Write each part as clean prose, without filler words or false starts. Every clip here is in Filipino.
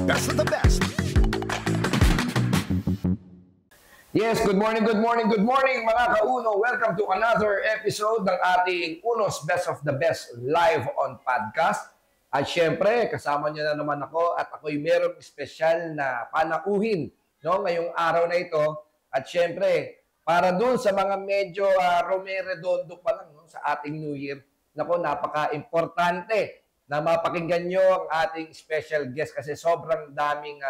best of the best. Yes, good morning mga kauno. Welcome to another episode ng ating Uno's Best of the Best live on podcast. At syempre, kasama niyo na naman ako at ako'y merong espesyal na panauhin ngayong araw na ito. At syempre, para dun sa mga medyo Rome-Redondo pa lang sa ating New Year, napaka-importante na mapakinggan nyo ang ating special guest kasi sobrang daming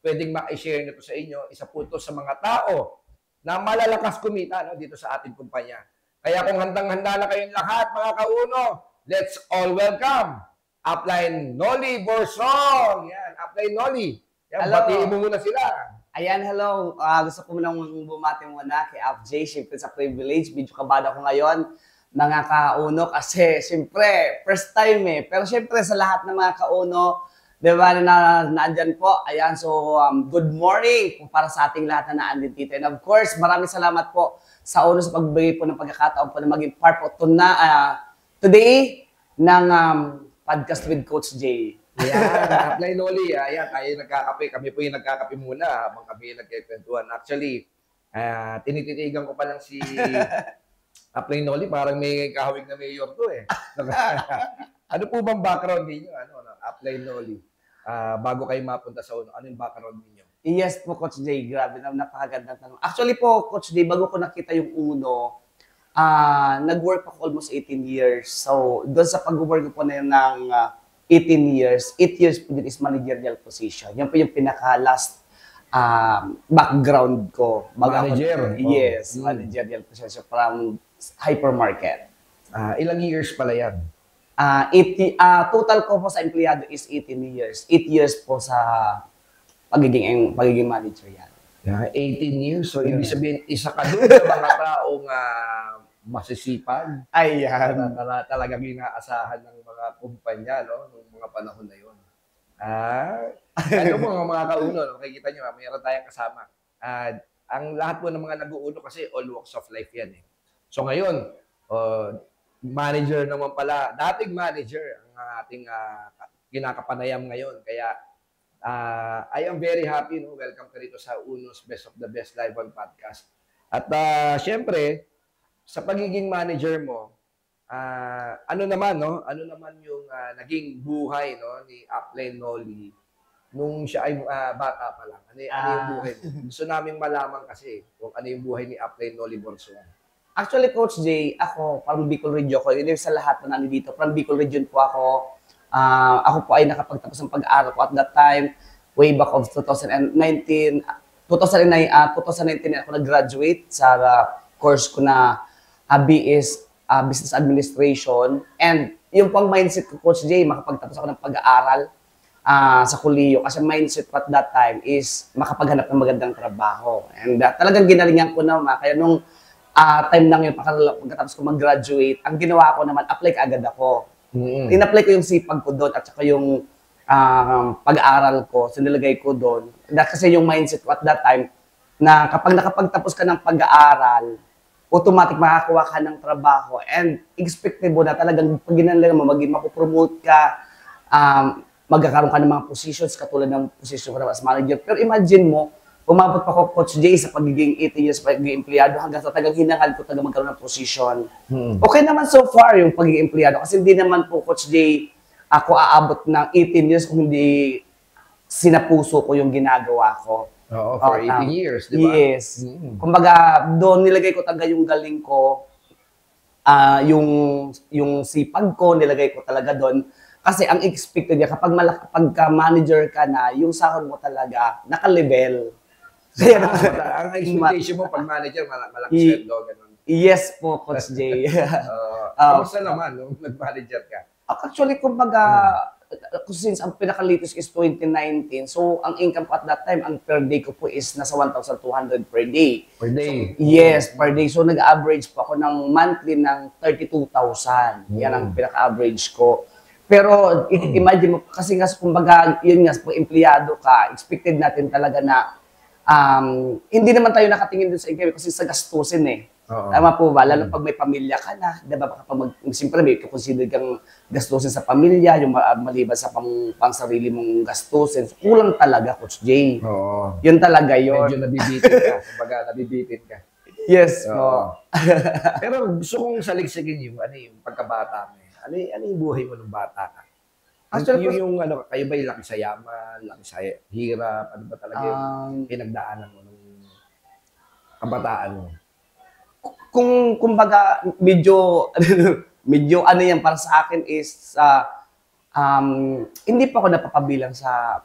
pwedeng ma-share nito sa inyo. Isa po ito sa mga tao na malalakas kumita dito sa ating kumpanya. Kaya kung handang-handa na kayong lahat, mga kauno, let's all welcome Upline Nolly Borsong. Yan, Upline Nolly. Yan, batiin mo muna sila. Ayan, hello. Gusto ko munang bumati muna kay FJ. Siyempre sa privilege. Medyo kabado ko ngayon, mga kauno. Kasi siyempre, first time Pero siyempre sa lahat ng mga kauno, diba, na naandyan po. Ayan, so good morning po para sa ating lahat na naandyan dito. And of course, maraming salamat po sa uno sa pagbigay po ng pagkakataon po na maging part po today ng podcast with Coach J. Ayan, Upline Nolly. Ayan, tayo nagkakape. Kami po yung nagkakape muna habang kami nagkikwentuhan. Actually, tinititigan ko pa lang si Upline Nolly. Parang may kahawig na mayor to eh. Ano po bang background ninyo? Upline Nolly? Bago kayo mapunta sa uno, ano yung background ninyo? Yes po, Coach J. Grabe na napakagandang tanong. Actually po, Coach J, bago ko nakita yung uno, nag-work ako almost 18 years. So, doon sa pag-work ko na yun ng 18 years, 8 years po din is managerial position. Yan po yung pinaka-last background ko. Manager? Yes, managerial position from hypermarket. Ilang years pala yan? Total ko po sa empleyado is 18 years. 8 years po sa pagiging manager yan. 18 years? So, ibig sabihin, isa ka doon sa mga taong masisipag. Ayan. Talagang inaasahan ng mga kumpanya, noong mga panahon na yun. Ano po mga kauno, makikita nyo, mayroon tayong kasama. Ang lahat po ng mga nag-uuno kasi all walks of life yan eh. So ngayon, manager naman pala, dating manager ang ating kinakapanayam ngayon. Kaya I am very happy. Welcome ka rito sa Uno's Best of the Best Live on Podcast. At syempre, sa pagiging manager mo, ano naman yung naging buhay ni Upline Nolly nung siya ay bata pa lang? Ano yung buhay mo? Gusto namin malaman kasi kung ano yung buhay ni Upline Nolly Borsong. Actually, Coach J, ako, from Bicol Region ko. Yun yung sa lahat na nandito. From Bicol Region po ako. Ako po ay nakapagtapos ng pag-aaral ko at that time, way back of 2019 ako nag-graduate sa course ko na BS, Business Administration. And yung pang mindset ko, Coach J, makapagtapos ako ng pag-aaral sa kuliyo. Kasi mindset ko at that time is makapaghanap ng magandang trabaho. And talagang ginalingan ko naman. Kaya nung time lang yun, pagkatapos ko mag-graduate, ang ginawa ko naman, apply agad ako. In-apply ko yung sipag ko doon at saka yung pag-aaral ko, sinilagay ko doon. Kasi yung mindset ko at that time, na kapag nakapagtapos ka ng pag-aaral, automatic makakuha ka ng trabaho and expected mo na talagang pag ginanlang mo, mapopromote ka, magkakaroon ka ng mga positions katulad ng position ko as manager. Pero imagine mo, umabot pa ko, Coach J, sa pagiging 18 years pagiging empleyado hanggang sa tagang hinangad ko tagang magkaroon ng position. Okay naman so far yung pagiging empleyado kasi hindi naman po, Coach J, ako aabot ng 18 years kung hindi sinapuso ko yung ginagawa ko. Oo, for 18 years, di ba? Yes. Kumbaga, doon nilagay ko talaga yung galing ko, yung sipag ko, nilagay ko talaga doon. Kasi ang expected niya, kapag manager ka na, yung sahod mo talaga, naka-level. Kaya ang expectation mo pag manager, malaki sweldo, ganun. Yes po, Coach J. Kamusta naman nung nag-manager ka? Actually, kumbaga, since ang pinaka-latest is 2019, so ang income ko at that time, ang per day ko po is nasa 1,200 per day. Per day? So, yes, per day. So nag-average po ako ng monthly ng 32,000. Yan ang pinaka-average ko. Pero imagine mo, kasi nga kumbaga, yun nga, pag empleyado ka, expected natin talaga na hindi naman tayo nakatingin dun sa income kasi sa gastusin eh. Oo. Tama po ba? Lalo pag may pamilya ka na, di ba? Kapag siyempre may consider kang gastusin sa pamilya, yung maliban sa pang sarili mong gastusin. So, kulang talaga, Coach Jay. Oo. Yun talaga yun. Medyo nabibitin ka. Kumbaga, nabibitin ka. Yes Oo. po. Pero gusto kong saligsigin yung pagkabata mo. Ano yung buhay mo nung bata ka? Actually, Yung kayo ba yung laki sa yaman, laki sa hirap, ano ba talaga yung pinagdaanan mo nung kabataan mo? kung kumbaga medyo ano yan para sa akin is hindi pa ako napapabilang sa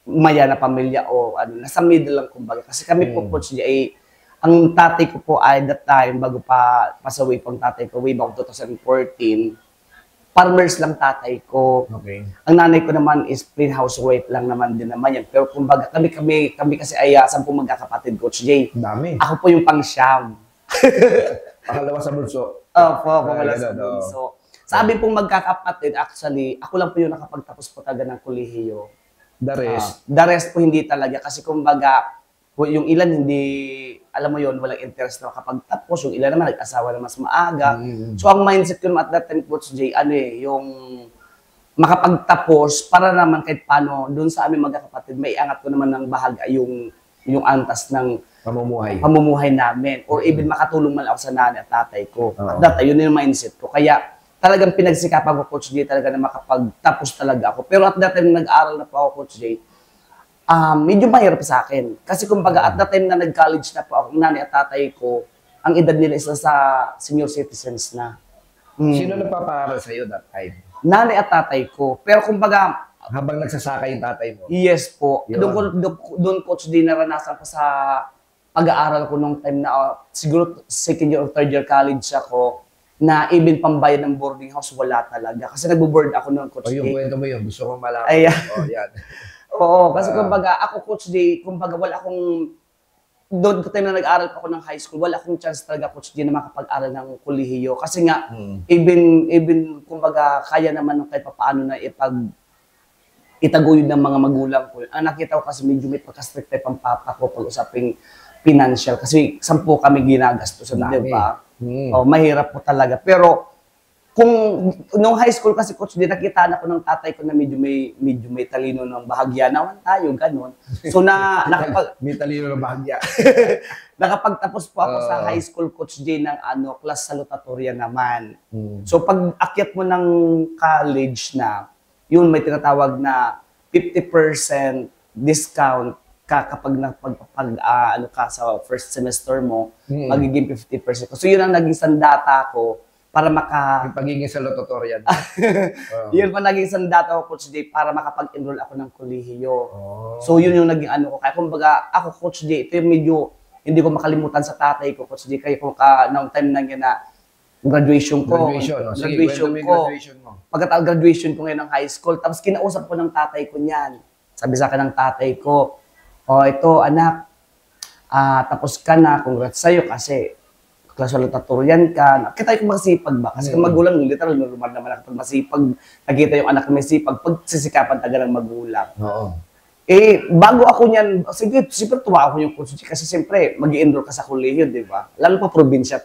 maya na pamilya o nasa middle lang kumbaga kasi kami po Coach J ay ang tatay ko po ay that time bago pa pass away pang tatay ko way back 2014 farmers lang tatay ko. Okay. Ang nanay ko naman is plain housewife lang naman din naman yan. Pero kumbaga kami kasi ay 10 magkakapatid Coach J. Dami. Ako po yung pang-siyam. Pangalawa sa bunso. Opo, pangalawa sa ganun, oo. bunso. Sabi pong magkakapatid, actually, ako lang po yung nakapagtapos po talaga ng kolehiyo. The rest. The rest po hindi talaga. Kasi kumbaga, yung ilan hindi, alam mo yon walang interest na makapagtapos. Yung ilan naman, nag-asawa na mas maaga. So, ang mindset ko naman at that time, Coach J, yung makapagtapos para naman kahit paano, doon sa aming magkakapatid, may angat ko naman ng bahaga yung antas ng pamumuhay namin. Or even makatulong man ako sa nanay at tatay ko. At that time, yun yung mindset ko. Kaya talagang pinagsikapan ko, Coach J, talaga na makapagtapos talaga ako. Pero at that time, nag-aral na po ako, Coach J, medyo mahirap sa akin. Kasi kumbaga, at that time na nag-college na po ako, nanay at tatay ko, ang edad nila isa sa senior citizens na. Sino nagpapaaral sa'yo that time? Nanay at tatay ko. Pero kumbaga, Habang nagsasaka yung tatay mo? yes po. Yun. Doon Coach J, naranasan ko sa pag-aaral ko nung time na siguro second year or third year college ako na even pambayad ng boarding house, wala talaga. Kasi nagbo-board ako noon, Coach J. Yung kwento mo yun, gusto kong malaman. Ayan. Yan. Oo, kasi kumbaga ako, Coach J, kumbaga wala akong, doon ko time na nag-aral pa ako ng high school, wala akong chance talaga, Coach J, na makapag-aral ng kolehiyo. Kasi nga, even kumbaga, kaya naman ng kahit paano na itaguyod ng mga magulang ko. Ang nakita ko kasi medyo may pagka-strict type ang papa ko pag-usaping financial. Kasi 10 kami ginagastos, di ba? O, mahirap po talaga. Pero, kung nung high school kasi Coach, nakita ko ng tatay ko na medyo may talino ng bahagya. Naman tayo, ganun. So, May talino ng bahagya. nakapagtapos po ako sa high school, Coach J, ng class salutatorian naman. So, pag akyat mo ng college na, yun, may tinatawag na 50% discount kapag ka sa first semester mo, magiging 50%. So, yun ang naging sandata ko para Yung pagiging salutatorian. Yun pa naging sandata ko, Coach J, para makapag-enroll ako ng kolehiyo. So, yun yung naging ko. Kaya kumbaga, ako, Coach J, ito yung medyo hindi ko makalimutan sa tatay ko, Coach J. Kaya kung noong time na yun na graduation ko. Graduation mo. Pagkatapos graduation ko ngayon ng high school, tapos kinausap ko ng tatay ko niyan. Sabi sa akin ng tatay ko, ito anak, tapos ka na, congrats sa'yo kasi class salutatorian ka. Kita ko masipag ba? Kasi kung magulang, literal, normal naman ako pag masipag. Nakita yung anak na may sipag, pagsisikapan taga ng magulang. Oo. Bago ako niyan, sige, super tuwa ako yung Coach J kasi siyempre, mag-i-enroll ka sa kolehiyo, di ba? Lalo pa probinsya.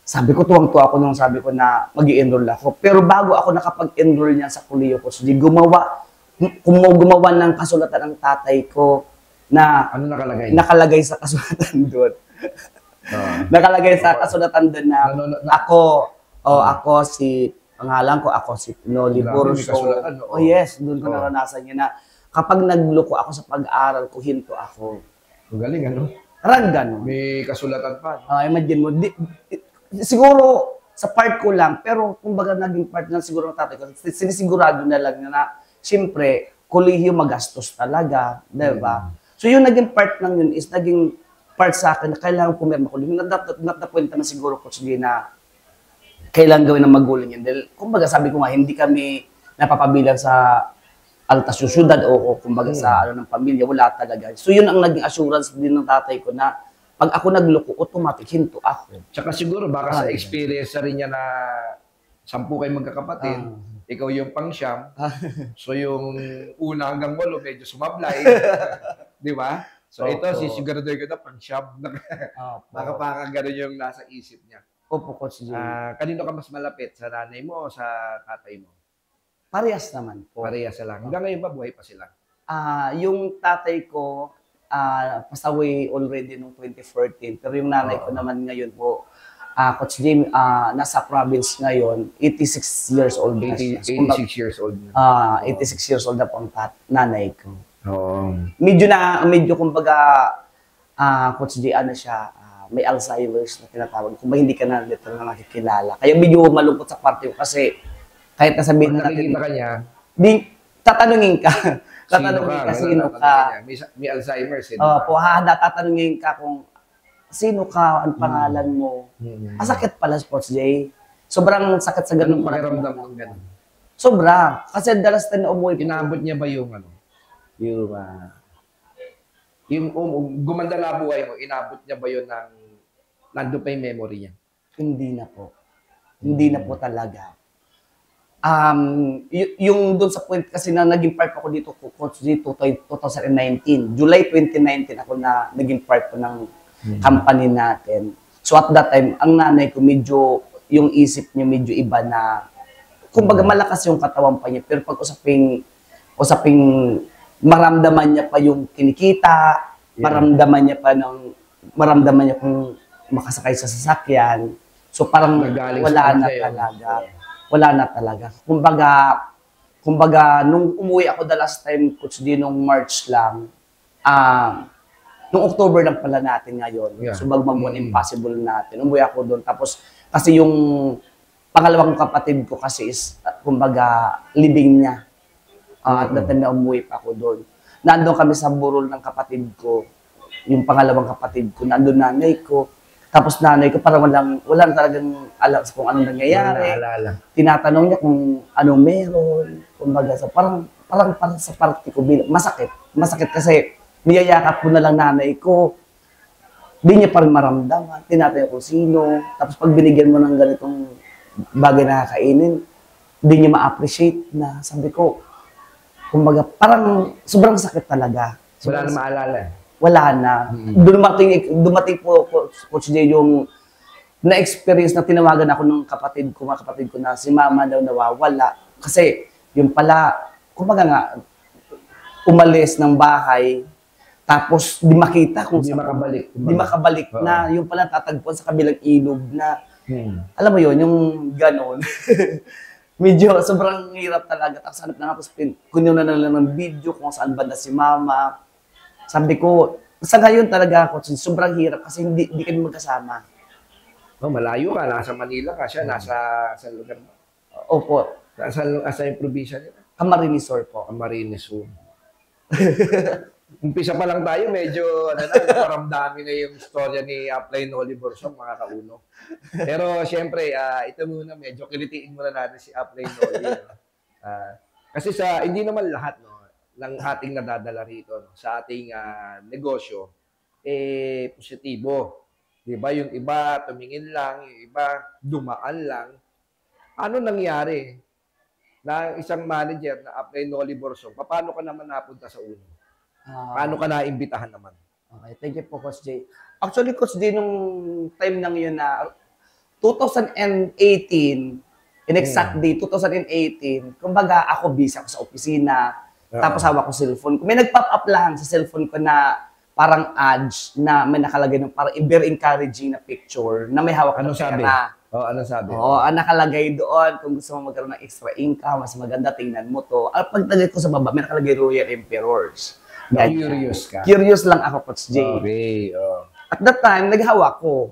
Sabi ko, tuwang-tuwa ako nung sabi ko na mag-i-enroll ako. Pero bago ako nakapag-enroll niyan sa kolehiyo, Coach J, gumawa ng kasulatan ng tatay ko na ano nakalagay? Nakalagay sa kasulatan doon. Nakalagay sa kasulatan doon na ako si pangalan ko, ako si Noli Burso. Yes, doon ko naranasan yun na kapag nagloko ako sa pag-aaral ko, hinto ako. Ang galing, ano? Parang gano'n. May kasulatan pa. Imagine mo, siguro sa part ko lang, pero kumbaga naging part ng siguro ng tatay ko, sinisigurado na lang na siyempre, kolehiyo magastos talaga, di ba? So yung naging part ng yun is naging part sa akin na kailangan pumirma ko. Not the point naman siguro, Coach J, na kailangan gawin ng magulang yun. Dahil, kumbaga sabi ko nga, hindi kami napapabilang sa altas yung syudad o kumbaga sa ng pamilya, wala talaga. So yun ang naging assurance din ng tatay ko na pag ako nagloko, automatic hinto ako. Tsaka siguro baka sa experience na rin niya na 10 kayo magkakapatid, ikaw yung pang-siyam, so yung una hanggang 8 medyo sumablay, di ba? So ito, Opo. sisiguraduhin ko na pang-shop na Opo. baka ganun yung nasa isip niya. Opo, Coach J. Kanino ka mas malapit? Sa nanay mo o sa tatay mo? Parehas naman po. Parehas sila lang. Hanggang ngayon ba buhay pa sila? Yung tatay ko, passed away already noong 2014. Pero yung nanay ko naman ngayon po, Coach Jim, nasa province ngayon, 86 years old na siya. 86 years old na. 86 years old na po ang nanay ko. Oo. Medyo kumbaga, Coach J, ano siya, may Alzheimer's na tinatawag. Kung ba hindi ka na dito na nakikilala. Kaya medyo malungkot sa parte ko kasi kahit nasabihin Pag na natin, nakikita ka niya, tatanungin ka. Tatanungin ka, sino ka. May Alzheimer's. Tatanungin ka kung sino ka, ang pangalan mo. Masakit pala, Sports J. Sobrang sakit sa ganun. Anong pakiramdam ng ganun? Sobra. Kasi dalas tayo na umuwi. Inabot niya ba yung ano? Yung gumanda na buhay mo, inabot niya ba yun ng nandun pa yung memory niya? Hindi na po. Hindi na po talaga. Yung doon sa point kasi na naging part ako dito, Coach J, 2019. July 2019 ako na naging part po ng company natin. So at that time, ang nanay ko medyo, yung isip niya medyo iba na, kumbaga malakas yung katawan pa niya, pero pag usaping maramdaman niya pa yung kinikita, maramdaman niya kung makasakay sa sasakyan. So parang wala na talaga. Kumbaga, nung umuwi ako the last time, Coach D, nung March lang, nung October lang pala natin ngayon. Yeah. So magmamon impossible natin. Umuwi ako doon. Tapos, kasi yung pangalawang kapatid ko kasi is, kumbaga, libing niya. At that time na umuwi pa ako doon. Nandun kami sa burol ng kapatid ko. Yung pangalawang kapatid ko. Nandun nanay ko. Tapos nanay ko parang walang talagang alam kung anong nangyayari. Tinatanong niya kung anong meron. Kumbaga, parang sa party ko, masakit. Masakit kasi niyayakap ko na lang nanay ko. Di niya pa rin maramdaman. Tinatanong kung sino. Tapos pag binigyan mo ng ganitong bagay na kakainin, di niya ma-appreciate na. Sabi ko, kumbaga, parang sobrang sakit talaga. Wala na maalala. Wala na. Dumating po, Coach J, yung na-experience na tinawagan ako ng mga kapatid ko na si mama daw nawawala. Kasi, yung pala, kumbaga nga, umalis ng bahay, tapos di makita kung Di makabalik. Di makabalik na, yung pala tatagpuan sa kabilang ilog na, alam mo yun, yung ganon. Medyo sobrang hirap talaga. Tapos hanap na nga po, kunin na lang ng video kung saan banda si mama. Sabi ko, sa ngayon talaga ako, sobrang hirap kasi hindi kami magkasama. Malayo ka, nasa Manila ka siya, nasa lugar mo. Opo. Nasa yung probinsya nila? Camarines Sur po. Camarines Sur. Umpisa pa lang tayo, medyo paramdami na yung storya ni Upline Oliver Song, mga kauno. Pero siyempre, ito muna, medyo kilitiin muna natin si Upline Oliver. Kasi hindi naman lahat ng ating nadadala rito sa ating negosyo, positibo. Diba? Yung iba, tumingin lang, yung iba, dumaan lang. Ano nangyari na isang manager na Upline Oliver Song, paano ka naman napunta sa uno? Paano ka naimbitahan naman? Okay, thank you po, Coach J. Actually, Coach J, nung time nang yun na 2018, in exact day, 2018, kumbaga ako busy ako sa opisina, tapos hawak ko cellphone. May nag-pop up lang sa cellphone ko na parang ads na may nakalagay ng parang very encouraging na picture na may hawak na pera. Anong sabi? Nakalagay doon, kung gusto mo magkaroon ng extra income, mas maganda, tingnan mo to. Pagtagay ko sa baba, may nakalagay Royal Emperors. Curious ka? Curious lang ako, Coach J. Okay. At that time, naghawak ko.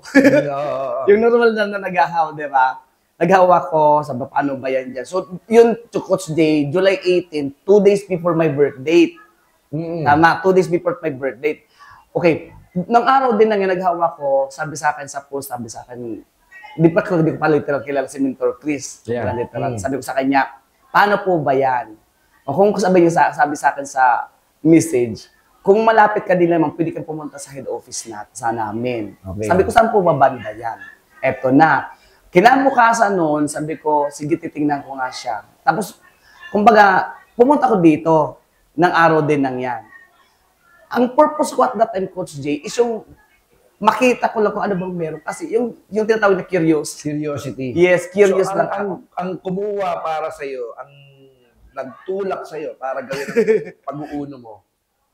Yung normal na naghahawak, di ba? Naghawak ko, sabi, paano ba yan dyan? So, yun to Coach J, July 18, 2 days before my birthday. Tama, 2 days before my birthday. Okay, nang araw din na nga naghawak ko, sabi sa akin sa post, sabi sa akin, di ko pa literal kilala si Mentor Chris. Yeah. Sabi ko sa kanya, paano po ba yan? O kung sabi sa akin sa message, kung malapit ka din naman, pwede kang pumunta sa head office namin. Okay. Sabi ko, saan po ba banda yan? Eto na. Kinabukasan noon, sabi ko, sige, titingnan ko nga siya. Tapos, kumbaga, pumunta ko dito, ng araw din nang yan. Ang purpose ko at that time, Coach Jay, is yung makita ko lang kung ano bang meron. Kasi yung tinatawag na curious. Curiosity. Yes, curious So, lang ang, ako. ang kumuha para sa'yo, ang nagtulak sa'yo para gawin ang pag-uuno mo,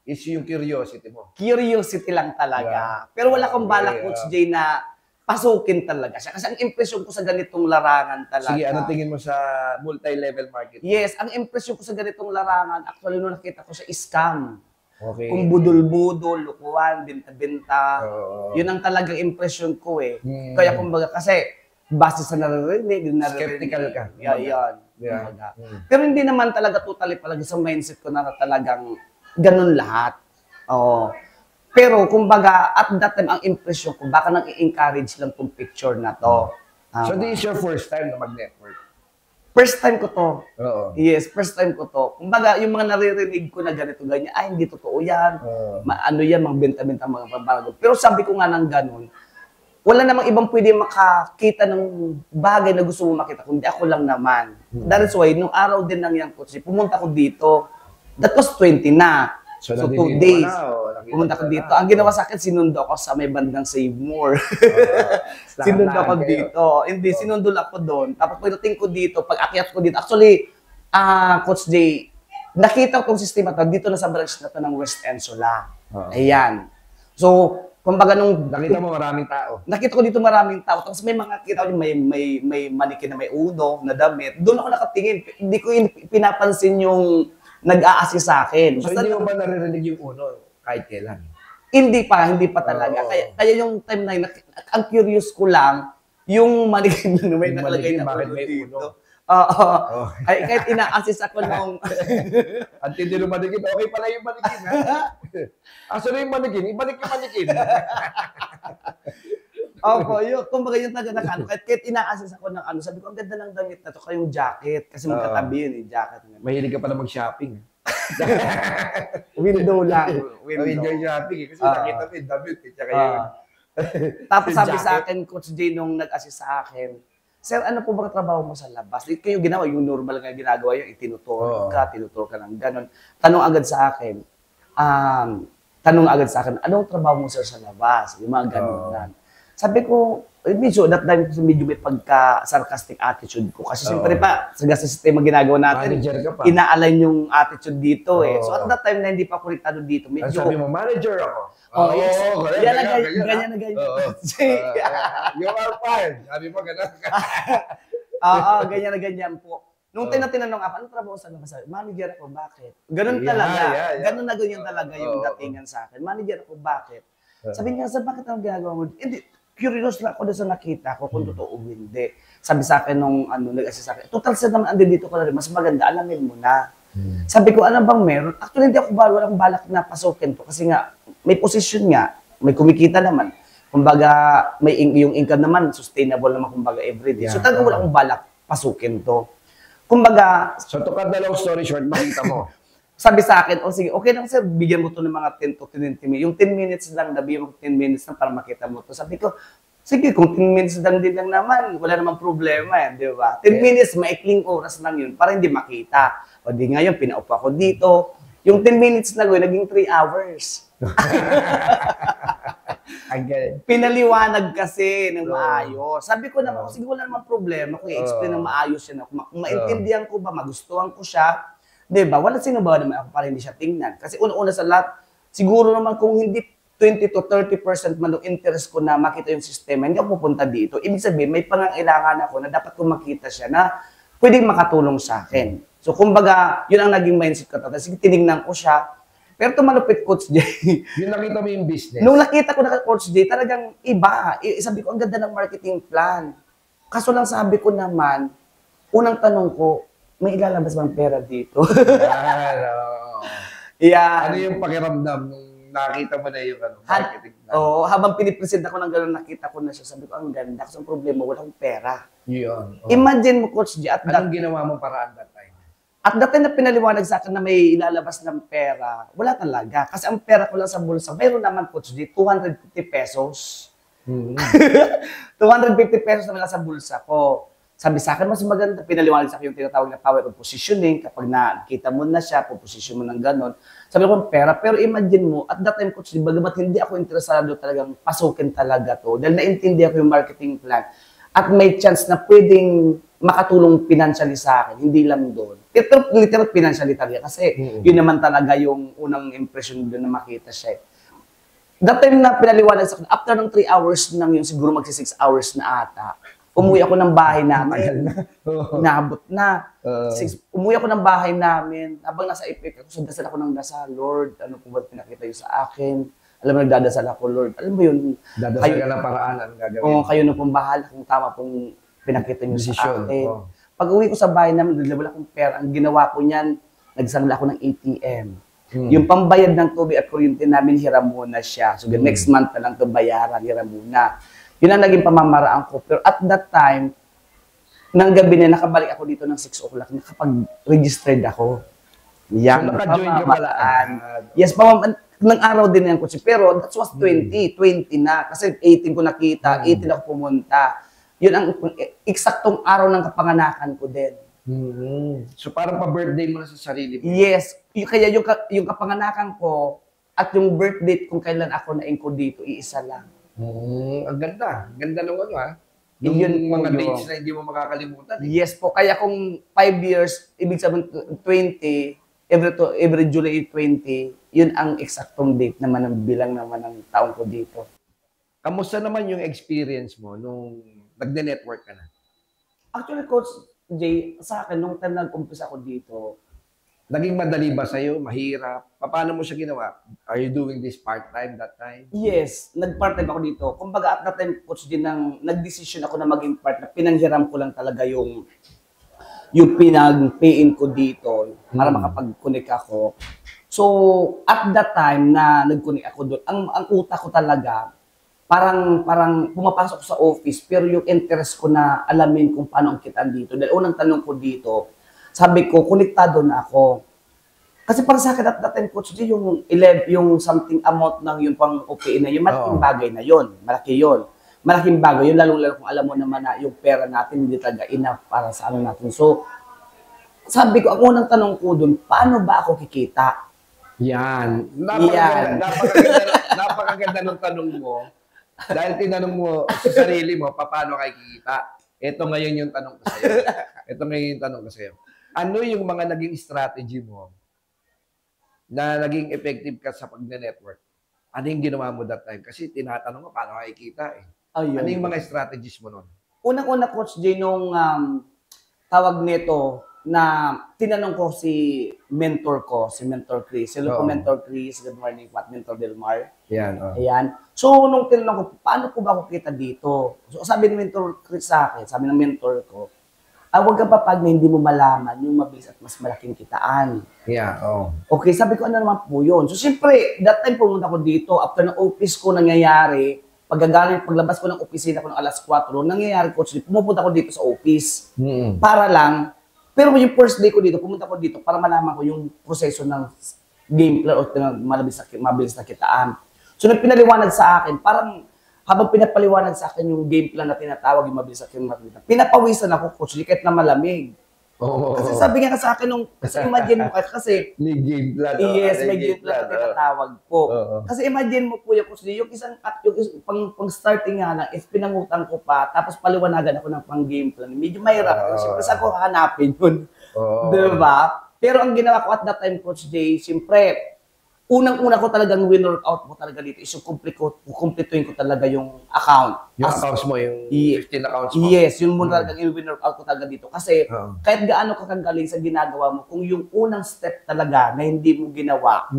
is yung curiosity mo. Curiosity lang talaga. Pero wala akong balak, Coach Jay, na pasukin talaga siya. Kasi ang impression ko sa ganitong larangan talaga. Sige, ano tingin mo sa multi-level marketing? Yes, ang impression ko sa ganitong larangan, actually, nung nakita ko siya, scam. Okay. Kung budol-budol, lukuhan, binta-binta. Yun ang talagang impression ko eh. Kaya kumbaga, kasi base sa naririnig. Skeptical ka. Yan. Yeah. Pero hindi naman talaga totally palagi sa mindset ko na talagang ganun lahat. Oo. Pero kumbaga, at that time, ang impression ko, baka nang i-encourage lang tong picture na to. So, this is your first time na mag-network? First time ko to. Oo. Yes, first time ko to. Kumbaga, yung mga naririnig ko na ganito, ganyan, ay, hindi totoo yan. Ano yan, mga benta-benta, mga pabago. Pero sabi ko nga ng ganun, wala namang ibang pwede makakita ng bagay na gusto mo makita, kundi ako lang naman. That is why, nung araw din ng yang coach, pumunta ko dito. That was 20 na. So 2 days. Pumunta ko dito. Ang ginawa sa akin, sinundo ako sa may bandang Save More. Sinundo ako dito. Hindi, sinundo ako doon. Tapos pagdating ko dito, pag akyat ko dito, actually, Coach Jay, nakita ko itong sistema to, dito na sa branch na to ng West Ensula. Ayan. So, kumbaga nung... Nakita mo maraming tao? Nakita ko dito maraming tao. Tapos may mga kita ko, may manikin na may uno, na damit. Doon ako nakatingin. Hindi ko pinapansin yung nag-a-assist sa akin. So, hindi mo ba naririnig yung uno kahit kailan? Hindi pa talaga. Kaya yung time na yun, ang curious ko lang, yung manikin na may nakalagay na bakit uno may dito. uno? Oo. Ay, kahit ina-assist ako nung... Ang tindi ng manikin, okay pala yung manikin, ha? Aso na yung manikin? Ibalik yung manikin. Opo, yun. Kumbaga yung taga nakano. Kahit ina-assist ako ng ano, sabi ko, ang ganda ng damit na to, kayong jacket. Kasi magkatabi yun eh, jacket. Mahilig ka pala mag-shopping. Window lang. Window shopping eh. Kasi nakita mo yung damit eh. Tsaka yun. Tapos sabi sa akin, Coach Jay, nung nag-assist sa akin, Sir, ano po bang trabaho mo sa labas? Ito yung ginawa, yung normal nga ginagawa yung tinutur ka ng gano'n. Tanong agad sa akin, anong trabaho mo sir sa labas? Yung mga gano'n. Sabi ko, medyo, that time, medyo may pagka-sarcastic attitude ko. Kasi siyempre pa, sa sistema ginagawa natin, ina-align yung attitude dito eh. So at that time na hindi pa kuritado dito, medyo... Ano sabi mo, manager ako? Yes. Ganyan na ganyan. You are fine. Sabi mo, gano'n ka. Oo, ganyan na ganyan po. Nung tinanong ako, ano trabaho sa labas? Manager ako, bakit? Ganun talaga. Ganun na ganyan talaga yung datingan sa akin. Manager ako, bakit? Sabi niya, sir, bakit ang ginagawa mo? Hindi, curious lang ako doon sa nakita ko kung totoo o hindi. Sabi sa akin nung nag-assist sa akin, total sir naman andin dito ko na rin, mas maganda, alamin mo na. Sabi ko, ano bang meron? Actually, hindi ako walang balak na pasukin to kasi nga, may position nga, may kumikita naman. Kumbaga, yung income naman, sustainable naman kumbaga everyday. So talagang wala akong balak pasukin to. Kumbaga... So to cut the long story short, makita mo. Sabi sa akin, sige, okay lang sir, bigyan mo to ng mga 10 to 20 minutes. Yung 10 minutes lang, nabigyan mo 10 minutes lang para makita mo to. Sabi ko, sige, kung 10 minutes lang din lang naman, wala namang problema eh, di ba? 10 minutes, maikling oras lang yun para hindi makita. O di ngayon, pinaupo ako dito. Yung 10 minutes lang yun, naging 3 hours. Pinaliwanag kasi ng maayos. Sabi ko naman, sige, wala namang problema kung i-explain ng maayos yan. Kung maintindihan ko ba, magustuhan ko siya, diba? Wala sino ba naman ako para hindi siya tingnan. Kasi una-una sa lahat, siguro naman kung hindi 20 to 30% man yung interest ko na makita yung sistema, hindi ako pupunta dito. Ibig sabihin, may pangangailangan ako na dapat ko makita siya na pwedeng makatulong sa akin. So, kumbaga, yun ang naging mindset ko. Tapos, tinignan ko siya. Pero tumalupit, Coach Jay. Yung nakita mo yung business? Nung nakita ko na Coach Jay, talagang iba. Sabi ko, ang ganda ng marketing plan. Kaso lang sabi ko naman, unang tanong ko, may ilalabas bang pera dito? Yeah. Ano yung pakiramdam nung nakita mo na yung marketing plan? Habang pinipresent ako ng gano'n, nakita ko na siya. Sabi ko, ang ganda. Kasi ang problema, walang pera. Yun. Imagine mo, Coach J, anong ginawa mong paraan that time? At that time na pinaliwanag sa akin na may ilalabas ng pera, wala talaga. Kasi ang pera ko lang sa bulsa, mayroon naman, Coach J, 250 pesos. 250 pesos naman lang sa bulsa ko. sabi sa akin, mas maganda, pinaliwanag sa akin yung tinatawag na power of positioning. Kapag nakita mo na siya, puposition mo ng ganon. Sabi ko, pera. Pero imagine mo, at that time, Coach, bagamat hindi ako interesado talagang pasukin talaga to. Dahil naintindihan ko yung marketing plan. At may chance na pwedeng makatulong financially sa akin. Hindi lang doon. Pero literal financially talaga. Kasi yun naman talaga yung unang impression doon na makita siya. That time na pinaliwanag sa akin, after ng 3 hours nang yun, siguro magsi 6 hours na ata, umuwi ako ng bahay namin. Inabot na. Umuwi ako ng bahay namin. Habang nasa ipik ako, dasal ako ng dasal. Lord, ano po ba pinakita yun sa akin? Alam mo, nagdadasal ako, Lord. Alam mo yun? Dadasal ka ng paraan, anong gagawin? Oo, kayo na pong bahala kung tama pong pinakita nyo sa akin. Pag uwi ko sa bahay namin, wala akong pera. Ang ginawa ko niyan, nagsangla ako ng ATM. Yung pambayad ng tubig at kuryente namin, hiram muna siya. So, next month na lang ito bayaran, hiram muna. Yun ang naging pamamaraan ko. Pero at that time, nang gabi na nakabalik ako dito ng 6 o'clock, nakapag-registered ako. Yan, so, naka-join ka pala. Yes, ng araw din yan, Coach. Pero that was 20 na. Kasi 18 ko nakita, 18 ako pumunta. Yun ang eksaktong araw ng kapanganakan ko din. So parang pa-birthday mo na sa sarili mo? Yes. Kaya yung kapanganakan ko at yung birthday kung kailan ako na-include dito, iisa lang. Ang ganda. Ganda nung ano Yung mga dates na hindi mo makakalimutan. Yes po. Kaya kung 5 years, ibig sabihin 20, every July 20, yun ang eksaktong date naman ng bilang naman ng taon ko dito. Kamusta naman yung experience mo nung nagde-network ka na? Actually, Coach Jay, sa akin, nung time nag-umpisa ako dito, naging madali ba sa'yo? Mahirap? Paano mo siya ginawa? Are you doing this part-time that time? Yes, nag-part-time ako dito. Kumbaga at that time, Coach Jay, nag-decision ako na maging part-time. Pinanghiram ko lang talaga yung pinag-pay-in ko dito para makapag-connect ako. So, at that time na nag-connect ako doon, ang utak ko talaga, parang pumapasok sa office, pero yung interest ko na alamin kung paano ang kitaan dito. Dahil unang tanong ko dito, sabi ko, konektado na ako. Kasi para sa akin, at that time, Coach G, yung something amount ng yung pang OPA na yun, malaking bagay na yun. Malaki yun. Malaking bagay yun, lalong-lalo kung alam mo naman na yung pera natin hindi talaga enough para sa ano natin. So, sabi ko, ang unang tanong ko dun, paano ba ako kikita? Yan. Napakaganda ng tanong mo. Dahil tinanong mo sa sarili mo, paano kayo kikita? Ito ngayon yung tanong ko sa'yo. Ano yung mga naging strategy mo na naging effective ka sa pag-network? Ano yung ginawa mo that time? Kasi tinatanong mo, paano kayo kikita eh? Ano yung mga strategies mo nun? Unang-una, Coach Jay, nung tawag nito, na tinanong ko si mentor Chris. Hello po, Mentor Chris. Good morning, Mentor Delmar. Yan. Ayan. So, nung tinanong ko, paano po ba ako kita dito? So, sabi ni Mentor Chris sa akin, sabi ng mentor ko, huwag ka papag na hindi mo malaman yung mabilis at mas malaking kitaan. Yeah, Okay, sabi ko, ano naman po yun? So, siyempre, that time pumunta ko dito, after ng office ko nangyayari, paglabas ko ng opisina ko ng alas 4, nangyayari ko, pumupunta ko dito sa office. Para lang, pero yung first day ko dito, pumunta ko dito para malaman ko yung proseso ng game plan o mabilis na kitaan. So, nung pinaliwanag sa akin, parang habang pinapaliwanag sa akin yung game plan na tinatawag yung mabilis na kitaan, pinapawisan ako, Coach, kahit na malamig. Kasi sabi nga sa akin kasi imagine mo, kasi may game plan. Yes, may game plan na tinatawag po. Kasi imagine mo po yung isang pang starting nga lang, is pinangutang ko pa, tapos paliwanagan ako ng pang game plan. Medyo mahirap. Siyempre, saan ko hahanapin yun? Diba? Pero ang ginawa ko at that time, Coach Jay, siyempre, unang-una ko talagang win-workout ko talaga dito is yung kumpletuin ko talaga yung account. Yung accounts mo, yung 15 accounts mo. Yes, yun muna talagang win-workout ko talaga dito. Kasi kahit gaano ka kagaling sa ginagawa mo, kung yung unang step talaga na hindi mo ginawa,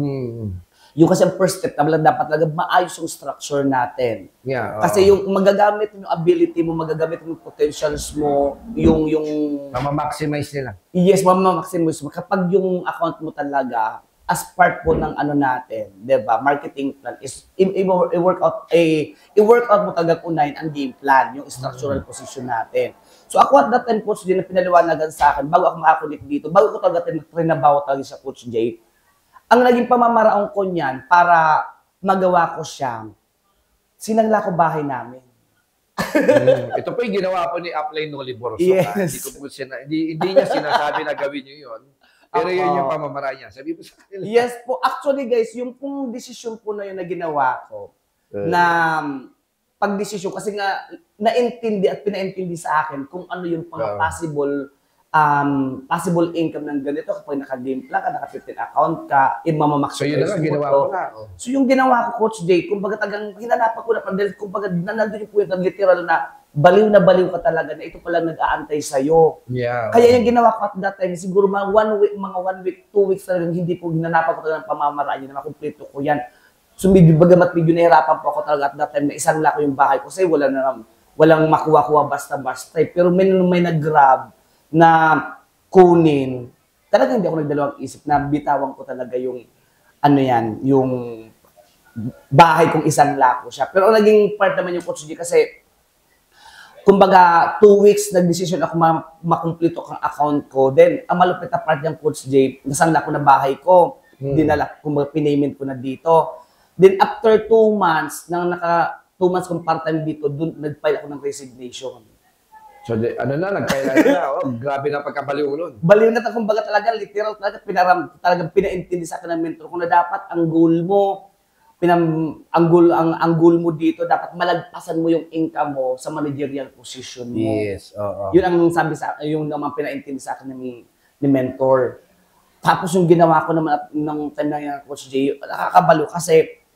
yung kasi ang first step, dapat talaga maayos yung structure natin. Yeah, kasi yung magagamit mo yung ability mo, magagamit mo yung potentials mo, yung mama-maximize nila. Yes, mama-maximize mo. Kapag yung account mo talaga, as part po ng ano natin, 'di ba? Marketing plan is i-workout mo talaga unahin ang game plan, yung structural position natin. So ako at that time, Coach Jay, na pinaliwanagan sa akin, bago ako makakunik dito, bago ko talaga trinabaho talaga sa Coach Jay, ang naging pamamaraon ko niyan para magawa ko siya, sinangla ko bahay namin. Ito po yung ginawa ko ni Upline Noli Borso. Yes. Hindi niya sinasabi na gawin niyo yun. Pero yun yung pamamaraan niya. Sabi mo sa kanila. Yes po. Actually guys, yung pong desisyon po na yun na ginawa ko, na pagdesisyon, kasi nga naintindi at pinaintindi sa akin kung ano yung mga possible income ng ganito kapag naka-game plan ka, naka-15 account ka, So yun na nga, ginawa ko na. So yung ginawa ko, Coach Jay, kumbaga tagang hinanapan ko na, dahil kumbaga nandun yung point, literal na baliw ka talaga na ito palang nag-aantay sa'yo. Yeah. Kaya yung ginawa ko at that time, siguro mga 1 week, 2 weeks talagang hindi po hinanapan ko talaga ng pamamaraan yun, na makumpleto ko yan. So bagamat medyo nahirapan po ako talaga at that time na isang lako yung bahay ko kasi walang makuha-kuha basta-basta. Pero may nag-grab na kunin, talagang hindi ako nagdalawang isip na bitawan ko talaga yung yung bahay kong isang lako siya. Pero naging part naman yung Coach G kasi kumbaga 2 weeks nag-decision ako makumplito ang account ko. Then ang malupit na part ng Coach J, nasang lako na bahay ko. Dinala, kumbaga pinayment ko na dito. Then after 2 months, nang 2 months kong part-time dito, doon nag-file ako ng resignation. So, nagkailan na. Grabe na pagkabaliw nun. Baliw na kumbaga talaga, literal talaga, talagang pinaintindi sa akin ng mentor ko na dapat ang goal mo, ang goal mo dito, dapat malagpasan mo yung income mo sa managerial position mo. Yes, oo. Yun ang sabi yung naman pinaintindi sa akin ni mentor. Tapos yung ginawa ko naman ng time na yung Coach J, nakakabalo kasi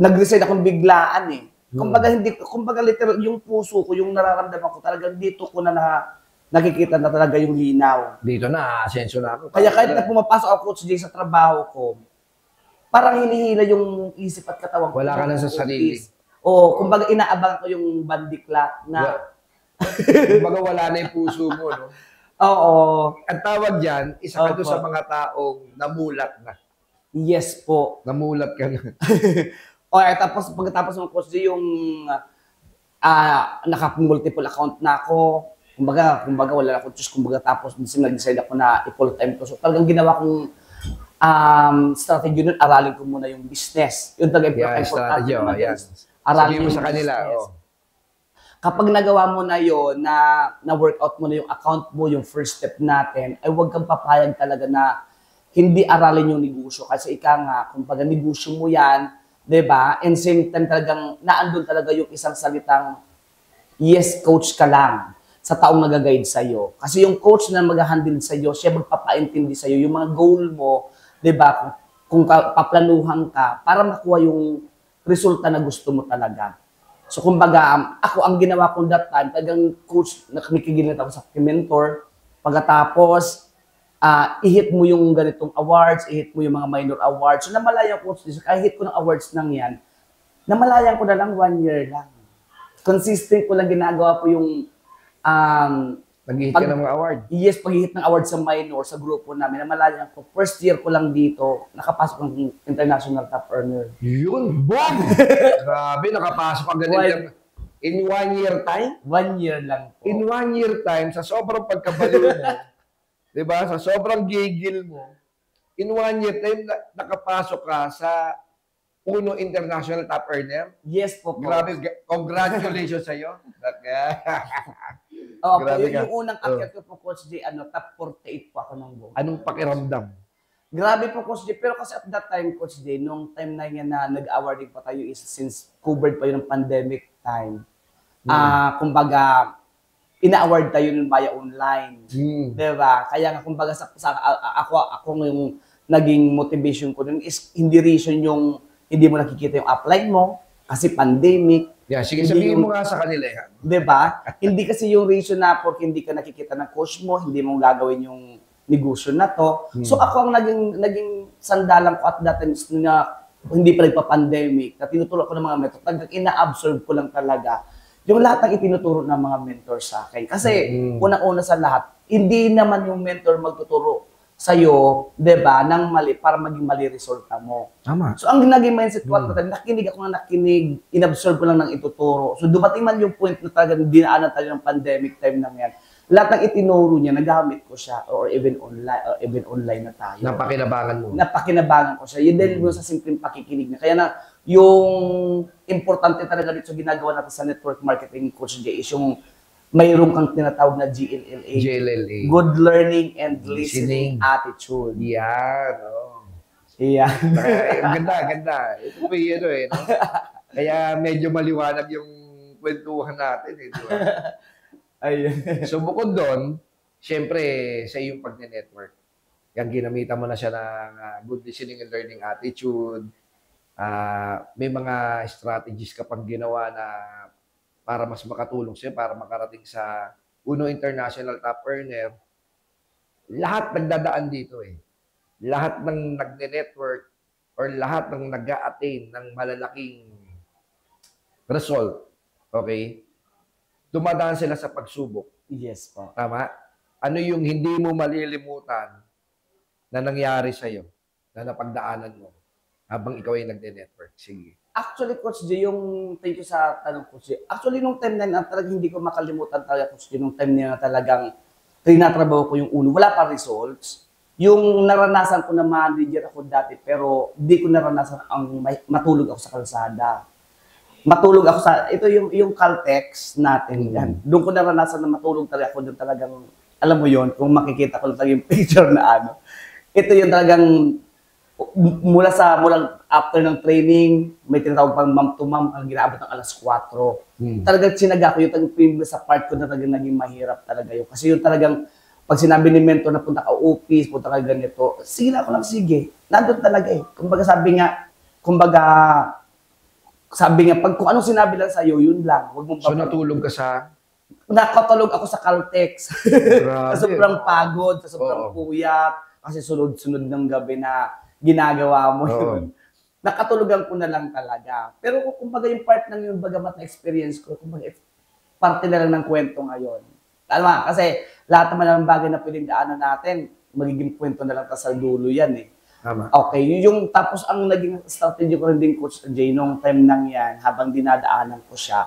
nag-resign akong biglaan eh. Kumbaga literal yung puso ko, yung nararamdaman ko talaga dito ko na nakikita na talaga yung linaw. Dito na, asenso na ako. Kaya kahit na pumapasok ako, Coach J, sa trabaho ko, parang hinihila yung isip at katawan ko. Wala ka na sa sarili. Oo, kumbaga inaabangan ko yung bandiklat na... Kumbaga wala na yung puso mo, no? Oo. Ang tawag dyan, isa ka doon sa mga taong namulat na. Yes po. Namulat ka na. Tapos pagkatapos ng Coach J, yung naka-multiple account na ako, kumbaga wala akong choose, kumbaga tapos nag-decide ako na i-full time ko. So talagang ginawa kong strategy nun, aralin ko muna yung business. Yung strategy, aralin mo sa kanila. Kapag nagawa mo na yon, na workout mo na yung account mo, yung first step natin, ay huwag kang papayag talaga na hindi aralin yung negosyo. Kasi kung pag negosyo mo yan, diba? And same time talagang naandun talaga yung isang salitang, yes, coach ka lang sa taong nag-guide sa'yo. Kasi yung coach na mag-handle sa'yo, siya magpapaintindi sa'yo yung mga goal mo, diba? Kung paplanuhan ka, para makuha yung resulta na gusto mo talaga. So, kumbaga, ako ang ginawa ko that time, talagang coach, nakikigilid ako sa mentor. Pagkatapos, i-hit mo yung ganitong awards, i-hit mo yung mga minor awards. So, namalayan ko, kahit hit ko ng awards nang yan, namalayan ko na lang 1 year lang. Consistent ko lang ginagawa ko yung Nag-hit ka ng mga award? Yes, pag-hit ng award sa minor, sa grupo namin, namalayan ko. First year ko lang dito, nakapasok ng international top earner. Yun, boom! Grabe, nakapasok ang ganito. In 1 year time? 1 year lang po. In 1 year time, sa sobrang pagkabaliw mo, diba? Sa sobrang gigil mo, in 1 year time, nakapasok ka sa Uno International Top Earner? Yes po. Grabe, congratulations sa'yo. Yung unang akyat ko po, Coach J, top 48 po ako ng buong. Anong pakiramdam? Grabe po, Coach J. Pero kasi at that time, Coach J, nung time na yan na nag-awarding pa tayo is since covered pa yun ng pandemic time. Kumbaga, ina-award tayo nun via online. Diba? Kaya nga, kumbaga, ako yung naging motivation ko nun is hindi reason yung hindi mo nakikita yung upline mo kasi pandemic. Yeah, sige, sabihin mo nga sa kanila yan. Diba? Hindi kasi yung reason na porque hindi ka nakikita ng coach mo, hindi mo gagawin yung negosyo na to. So ako ang naging sandalan ko at that time na hindi pa nagpa-pandemic, na tinuturo ko ng mga mentor, ina-absorb ko lang talaga yung lahat ng itinuturo ng mga mentor sa akin. Kasi unang-una sa lahat, hindi naman yung mentor magtuturo sa'yo, diba, ng mali para maging mali resulta mo. Tama. So, ang naging mindset ko at nakinig ako na nakinig, inabsorb ko lang ng ituturo. So, dumating man yung point na talagang dinaanan tayo ng pandemic time na yan. Lahat ng itinuro niya, nagamit ko siya or even online na tayo. Napakinabangan mo. Napakinabangan ko siya. Yun dahil mo sa simpleng pakikinig niya. Kaya na, yung importante talaga dito sa ginagawa natin sa network marketing, Coach Jay, is yung mayroon kang tinatawag na GLLA. GLLA. Good learning and Listening. listening attitude. Yan, oh. Yeah. Ang ganda. Ito po yung ano eh, no? Kaya medyo maliwanag yung kwentuhan natin eh, di ba? Ayun. So bukod doon, syempre sa iyong pagne-network, yan ginamitan mo na siya ng good listening and learning attitude. May mga strategies ka pang ginawa na para mas makatulong sa'yo, para makarating sa Uno International Top Earner. Lahat nagdadaan dito eh. Lahat ng nagne-network or lahat ng nag-a-attain ng malalaking result, okay? Dumadaan sila sa pagsubok. Yes po. Tama? Ano yung hindi mo malilimutan na nangyari sa'yo, na napagdaanan mo habang ikaw ay nagne-network? Sige. Actually, Coach J, thank you sa tanong, Coach J. Actually, nung time na yun, talagang hindi ko makalimutan talaga, Coach J, nung time na yun, talagang trinatrabaho ko yung uno. Wala pa results. Yung naranasan ko na manager ako dati, pero di ko naranasan ang matulog ako sa kalsada. Matulog ako ito yung Caltex natin yan. Doon ko naranasan na matulog talaga ako doon talagang, alam mo yon kung makikita ko lang yung picture na ano. Ito yung talagang, mula after ng training, may tinatawag pang ma'am to ma'am, ang ginaabot ng alas 4. Talagang sinaga ko yung sa part ko na talagang naging mahirap talaga yun. Kasi yung talagang, pag sinabi ni mentor na punta ka office, punta ka ganito, sige na ako lang, sige. Nandun talaga eh. Sabi nga, pag kung anong sinabi lang sa'yo, yun lang. Huwag mong So natulog ka sa? Nakatulog ako sa Caltex. Grabe. Sa sobrang pagod, sa sobrang puyat, kasi sunod-sunod ng gabi na ginagawa mo yun. Nakatulugan ko na lang talaga. Pero kumbaga yung part ng yung bagamat na experience ko, kumbaga parte na lang ng kwento ngayon. Tama, kasi lahat naman ng bagay na pwedeng daanan natin, magiging kwento na lang sa dulo yan eh. Tama. Okay, tapos ang naging strategy ko rin din, Coach Jay, nung time nang yan, habang dinadaanan ko siya,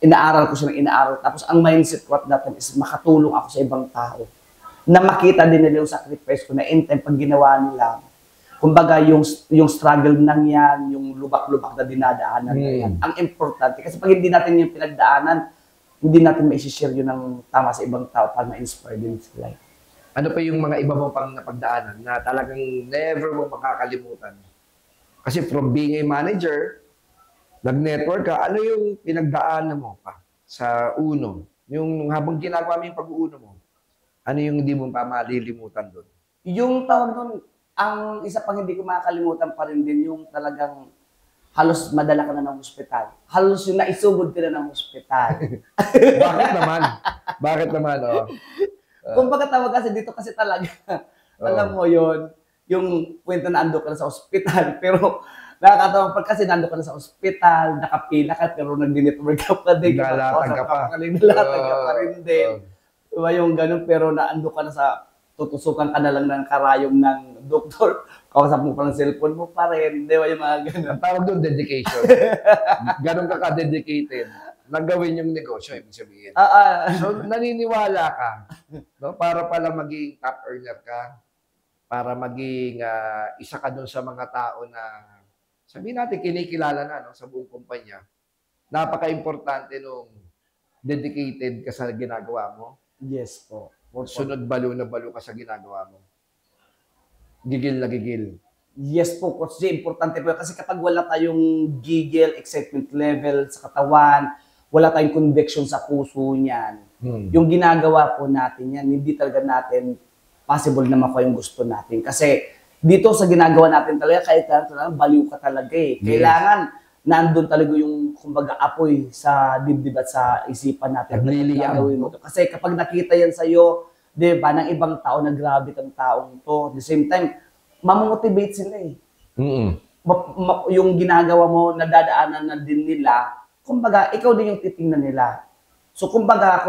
inaaral ko siya ng inaaral. Tapos ang mindset ko at that time is makatulong ako sa ibang tao. Na makita din nila yung sacrifice ko na in time pag ginawa nila. Kumbaga yung struggle nang yan, yung lubak-lubak na dinadaanan na yan. Ang importante, kasi pag hindi natin yung pinagdaanan, hindi natin ma-share yun ng tama sa ibang tao para ma-inspire din sila. Ano pa yung mga iba mo pang napagdaanan na talagang never mo makakalimutan? Kasi from being a manager, nag-network ka, ano yung pinagdaanan mo pa sa uno? Yung habang ginagawa mo yung pag-uuno mo, ano yung hindi mo pa malilimutan doon? Yung tawag doon, ang isa pang hindi ko makakalimutan pa rin din yung talagang halos madala ka na ng ospital. Halos yung naisugod ka na ng ospital. Bakit naman? Bakit naman, oh? Kung tawag kasi dito kasi talaga, alam mo yon yung kwento na ando ka na sa ospital, pero nakakatawa pa kasi nando ka na sa ospital, nakapila ka, pero nag-network ka pa din. Naglalatag ka pa. Naglalatag ka pa rin din. Diba yung ganun, pero naando ka na sa, tutusukan ka na lang ng karayom ng doktor, kausap mo pa ng cellphone mo pa rin, di ba yung mga ganun. Ang tawag doon, dedication. Ganun ka ka-dedicated. Nagawin yung negosyo, ibig sabihin. So, naniniwala ka, no? Para pala maging top earner ka, para maging isa ka doon sa mga tao na, sabihin natin, kinikilala na no, sa buong kumpanya. Napaka-importante nung dedicated ka sa ginagawa mo. Yes po. Sunod balo na balo ka sa ginagawa mo. Gigil na gigil. Yes po, Coach J. Importante po. Kasi kapag wala tayong gigil, excitement level sa katawan, wala tayong conviction sa puso niyan, yung ginagawa po natin yan, hindi talaga natin possible na makuha yung gusto natin. Kasi dito sa ginagawa natin talaga, kahit talaga, baliw ka talaga eh. Kailangan nandun talaga yung, kumbaga, apoy sa dibdib at sa isipan natin. Kasi kapag nakita yan sa'yo, di ba, ng ibang tao na grabe kang taong to, at the same time, mamomotivate sila eh. Yung ginagawa mo, nadadaanan na din nila, kumbaga, ikaw din yung titingnan nila. So, kumbaga,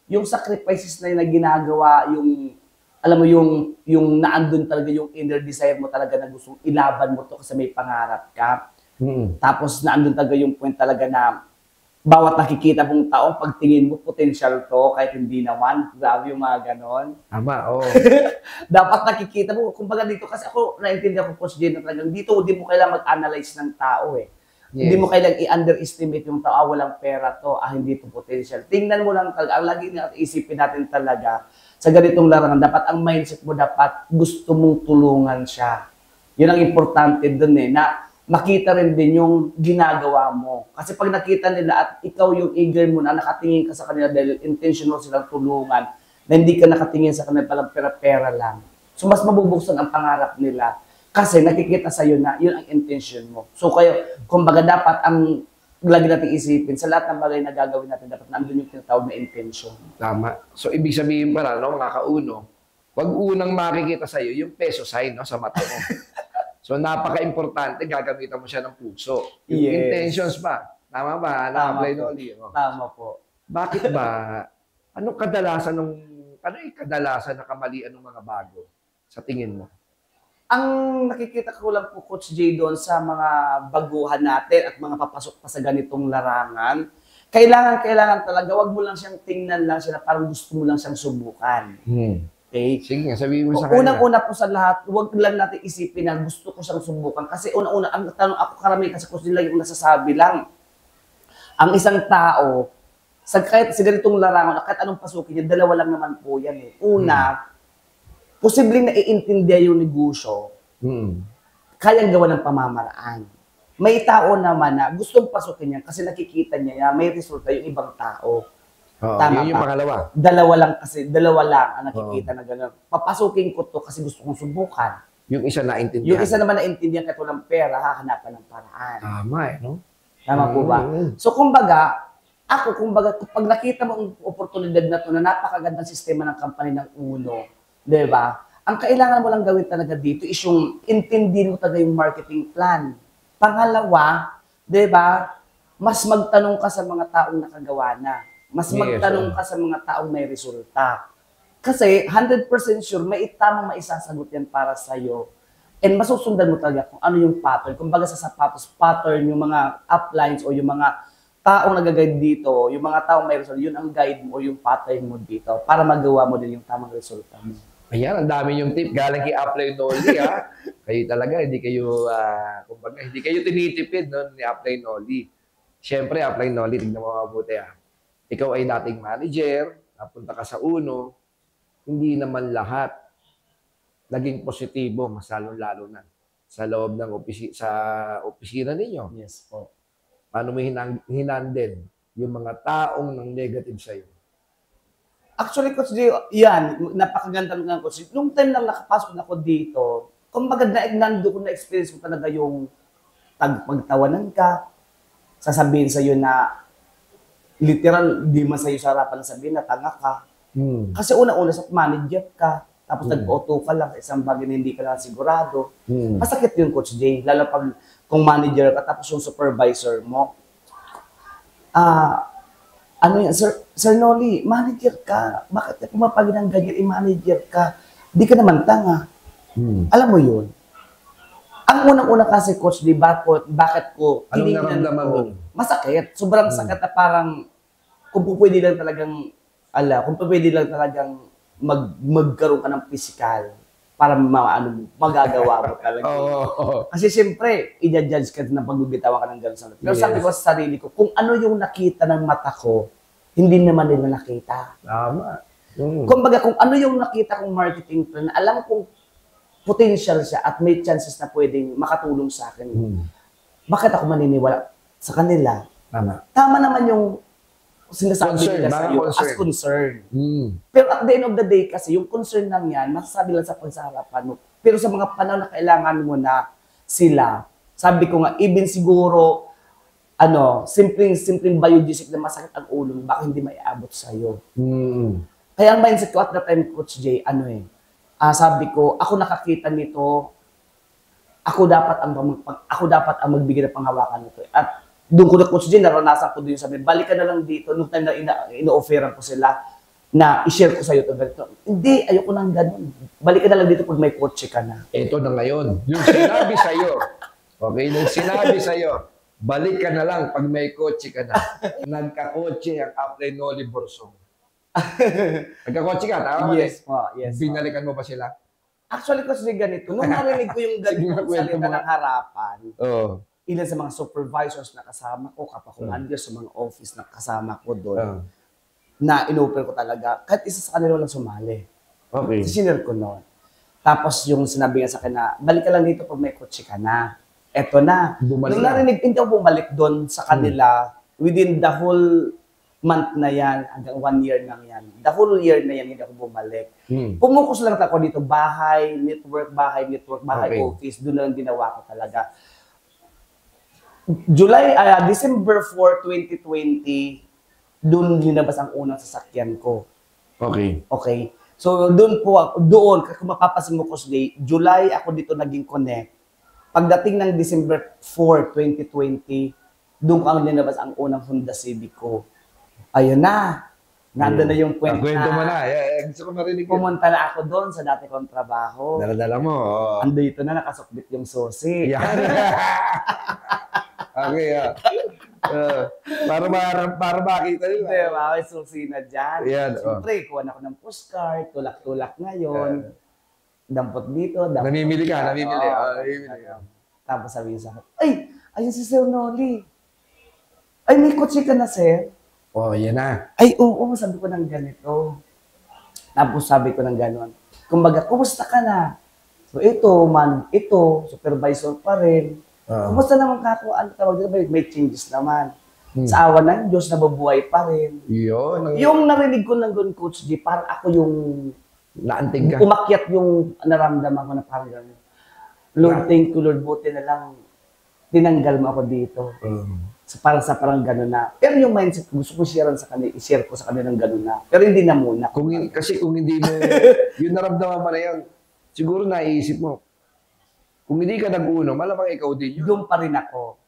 yung sacrifices na ginagawa, yung, alam mo, yung naandun talaga yung inner desire mo talaga na gusto ilaban mo to kasi may pangarap ka. Tapos, naandun talaga yung point talaga na bawat nakikita mong tao, pagtingin mo, potential to, kahit hindi naman. Grabe yung mga ganon. Tama, oo. Dapat nakikita mo, kumbaga dito, kasi ako, naintindihan ko, Coach Jay, na talagang dito, hindi mo kailangan mag-analyze ng tao eh. Yes. Hindi mo kailangan i-underestimate yung tao, walang pera to, hindi to potential. Tingnan mo lang talaga, ang lagi na isipin natin talaga, sa ganitong larangan, dapat ang mindset mo, dapat gusto mong tulungan siya. Yun ang importante dun eh, na makita rin din yung ginagawa mo. Kasi pag nakita nila at ikaw yung eager mo na nakatingin ka sa kanila dahil intentional silang tulungan, na hindi ka nakatingin sa kanila palang pera-pera lang. So mas mabubuksan ang pangarap nila kasi nakikita sa'yo na yun ang intention mo. So kayo, kumbaga dapat ang lagi natin isipin, sa lahat ng bagay na gagawin natin, dapat nandun yung tinatawag na intention. Tama. So, ibig sabihin pala, no, mga kauno, wag unang makikita sa'yo yung peso sign, no, sa mata mo. So, napaka-importante, gagamitan mo siya ng puso. Yung Yes. intentions ba? Tama ba? Na-apply po. Noli. Oh. Tama po. Bakit ba? Anong kadalasan na kamalian ng mga bago sa tingin mo? Ang nakikita ko lang po, Coach Jay, doon sa mga baguhan natin at mga papasok pa sa ganitong larangan, kailangan talaga, wag mo lang siyang tingnan lang siya na parang gusto mo lang siyang subukan. Okay? Sige nga, sabihin mo sa kanya. Unang-una po sa lahat, huwag lang natin isipin na gusto ko siyang subukan. Kasi unang-una, ang tanong ako karamihan kasi kung sila yung nasasabi lang. Ang isang tao, kahit sa ganitong larangan, kahit anong pasukin niya, dalawa lang naman po yan eh. Una, posibleng naiintindihan yung negosyo, kayang gawa ng pamamaraan. May tao naman na gustong pasukin niya kasi nakikita niya na may resulta yung ibang tao. Oo, Tama yun yung ba? pangalawa. Dalawa lang ang nakikita na gano'n. Papasukin ko to kasi gusto kong subukan. Yung isa naintindihan. Yung isa naman naintindihan kahit walang pera, hahanapan ng paraan. Tama eh, no? Tama po ba? So, kumbaga, pag nakita mo ang oportunidad na to na napakagandang sistema ng company ng Uno, di ba? Ang kailangan mo lang gawin talaga dito is yung intindihin mo talaga yung marketing plan. Pangalawa, di ba, mas magtanong ka sa mga taong nakagawa na. Mas magtanong ka sa mga taong may resulta. Kasi 100% sure, may tamang maisasagot yan para sa'yo. And masusundan mo talaga kung ano yung pattern. Kung baga sa sapatos, pattern, yung mga uplines o yung mga taong nag-guide dito, yung mga taong may resulta, yun ang guide mo o yung pattern mo dito para magawa mo din yung tamang resulta mo. Ayan, ang dami yung tip. Galing kay Apply Noli, ha? Kayo talaga, hindi kayo tinitipid, no, ni Apply Noli. Siyempre, Apply Noli, tignan mo mabuti, ha? Ikaw ay dating manager, napunta ka sa Uno, hindi naman lahat naging positibo, mas lalo na sa loob ng opisina ninyo. Yes po. Paano mo hinandle yung mga taong ng negative sa'yo? Actually, Coach J, yan, napakaganda ng Coach J. Nung time lang nakapasok na ako dito, kumbaga nando ko na-experience ko talaga yung pagtawanan ka, sasabihin sa'yo na literal, di man sa'yo sa harapan sabihin na tanga ka. Kasi una-una sa manager ka, tapos nag-auto ka lang sa isang bagay na hindi ka lang sigurado. Masakit yun, Coach J. Lalo pag kung manager ka, tapos yung supervisor mo. Ano yan, Sir Noli, manager ka. Bakit pumapag ng ganyan, manager ka? Di ka naman tanga. Alam mo yun? Ang unang-una kasi, Coach J, bakit ko Anong tinignan naramdaman ko? mo? Masakit. Sobrang sakit na parang kung pwede lang talagang magkaroon ka ng physical para magagawa mo talaga. Kasi siyempre, i-judge ka na pagbibitawan ka ng gano'n sa Pero sabi ko sa sarili ko, kung ano yung nakita ng mata ko, hindi naman nila nakita. Tama. Kumbaga, kung ano yung nakita kong marketing plan, alam kong potential siya at may chances na pwedeng makatulong sa akin. Bakit ako maniniwala sa kanila? Tama naman yung sinasabi nila sa iyo as concern. Pero at the end of the day kasi, yung concern lang yan, masasabi lang sa pagsaharapan mo. Pero sa mga panahon na kailangan mo na sila, sabi ko nga, even siguro, simpleng biologic na masakit ang ulo mo, baka hindi maiabot sa iyo. Kaya ang mindset ko at that time, Coach J, sabi ko, ako nakakita nito, ako dapat ang magbigay ng panghawakan nito. At doon ko na, Coach J, naranasan ko doon sabi, balik ka na lang dito, nung time na ino-offeran ko sila, na i-share ko sa'yo ito, ganito. Hindi, ayoko nang ganun. Balik ka na lang dito pag may kotse ka na. Ito na ngayon. Yung sinabi sa'yo. Okay, yung sinabi sa'yo. Balik ka na lang pag may kotse ka na. Nagkakotse ang upline Noli Borsong. Nagkakotse ka, tama ba? Yes po, yes po. Binalikan mo ba sila? Actually, kasi ganito, nung narinig ko yung Sige, ganitong kwento salita mo. ng harapan, Oo. ilan sa mga supervisors na kasama ko, kapakumandir sa mga office na kasama ko doon, na inopen ko talaga, kahit isa sa kanila lang sumali. Okay. Sinir ko noon. Tapos yung sinabi nga sa akin na, balik ka lang dito pag may kotse ka na. Eto na. Bumalik Nung na. narinig, hindi ako bumalik doon sa kanila, within the whole month na yan, hanggang 1 year lang yan. The whole year na yan, hindi ako bumalik. Pumukus lang ako dito, bahay, network, Okay. office, doon lang ginawa ko talaga. December 4, 2020, doon linabas ang unang sasakyan ko. Okay. Okay? So, doon, kung mapapasin mo ko, July ako dito naging connect. Pagdating ng December 4, 2020, doon ko ang linabas ang unang Honda Civic ko. Ayun na. Nandun na yung kwento Kwento mo na. na. Gusto ko marinig yun. Pumunta na ako doon sa dati kong trabaho. Dala-dala mo. Oh. Andito na, nakasukbit yung susi. Yan. Okay, para makita nila. Diba? May susi na dyan. Yan, Siyempre, kuha na ako ng postcard, tulak-tulak ngayon. Dampot dito, dampot. Namimili ka, dyan. namimili. Oo, Namimili ka. Tapos sabi niya sa akin, ay, ayun si Sir Noli. Ay, may kotse ka na, sir? Oh, yan na. Ay, oo, sabi ko ng ganito. Tapos sabi ko ng gano'n. Kumbaga, kumusta ka na? So, ito, supervisor pa rin. Kumusta naman kako? Ano tawag dito? May changes naman. Sa awa ng Diyos, nababuhay pa rin. Yun. Yung narinig ko ng gano'n, Coach G, parang ako yung Naantig ka. umakyat yung naramdaman ko na parang gano'n. Lord, thank you, Lord, buti na lang tinanggal mo ako dito. So, parang gano'n na. Pero yung mindset ko, gusto ko i-share ko sa kanila ng gano'n na. Pero hindi na muna. Kasi kung hindi mo, yung naramdaman mo na yan, siguro naiisip mo, kung hindi ka nag-uno, malamang ikaw din yun. Doon pa rin ako.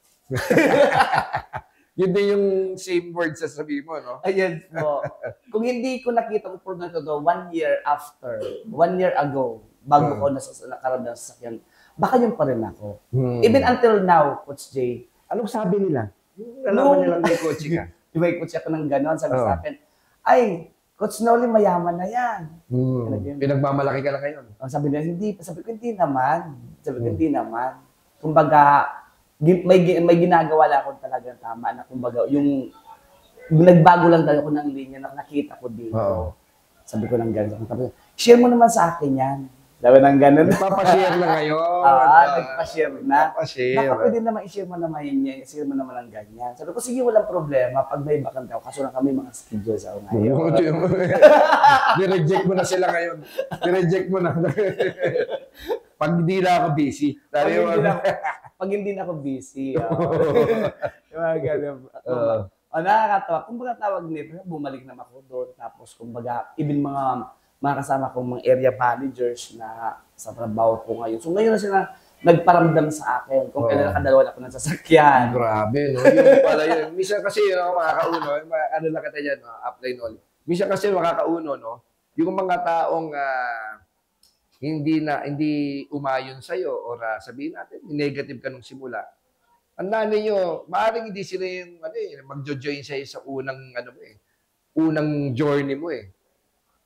Yun din yung same words sa sabi mo, no? Ayan po. Kung hindi ko nakita ko po na ito 1 year after, 1 year ago, bago ko nakaramdam sa sakyan, baka yun pa rin ako. Even until now, Coach J, Anong sabi nila? Nalaman nilang may kotse ka. may coach ako ng gano'n, sabi sa akin, ay, Coach Noli, mayaman na yan. Pinagmamalaki ka na ngayon. Sabi nila, hindi. Sabi ko, hindi naman. Kumbaga, may ginagawa lang ako talagang tama na kumbaga, yung nagbago lang talaga ako ng linya na nakita ko dito. Sabi ko ng gano'n. Sabi ko, share mo naman sa akin yan. Sabi ng gano'n. Nagpapashare na ngayon. Nagpa-share na. Nagpa-share. Baka pwede naman i-share mo naman yan. I-share mo naman ang ganyan. Sabi ko, sige, walang problema. Pag may bakant ako, kaso lang kami mga schedules ako ngayon. Nireject mo na sila ngayon. Nireject mo na. Pag hindi na ako busy. Pag hindi na ako busy. Yung mga ganun. Nakakatawa. Kumbaga tawag nito, bumalik naman ako doon. Tapos kumbaga, even mga kasama kong mga area managers na sa trabaho ko ngayon. So ngayon na sila nagparamdam sa akin kung kailan nakadalawa na ako ng sasakyan. Grabe, no? Yung pala yun. Minsan kasi, makakauno, ano lang kita dyan, upline all. Minsan kasi makakauno, no? Yung mga taong hindi umayon sa'yo or sabihin natin, negative ka nung simula. Ang ninyo, maaaring hindi sila yung mag-join sa'yo sa unang journey mo eh.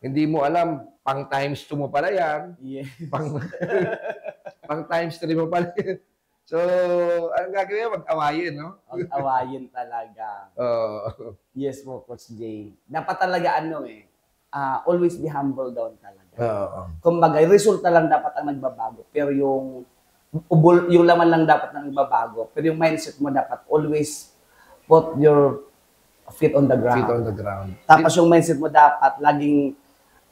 Hindi mo alam, pang times 2 mo pala yan. Yeah. Pang times 3 mo pala yan. So, anong gagawin? Mag-awayin, no? Mag-awayin talaga. Yes po, Coach J. Dapat talaga always be humble down talaga. Kumbaga, resulta lang dapat ang nagbabago. Pero yung laman lang dapat ang nagbabago. Pero yung mindset mo dapat always put your feet on the ground. Feet on the ground. Tapos yung mindset mo dapat laging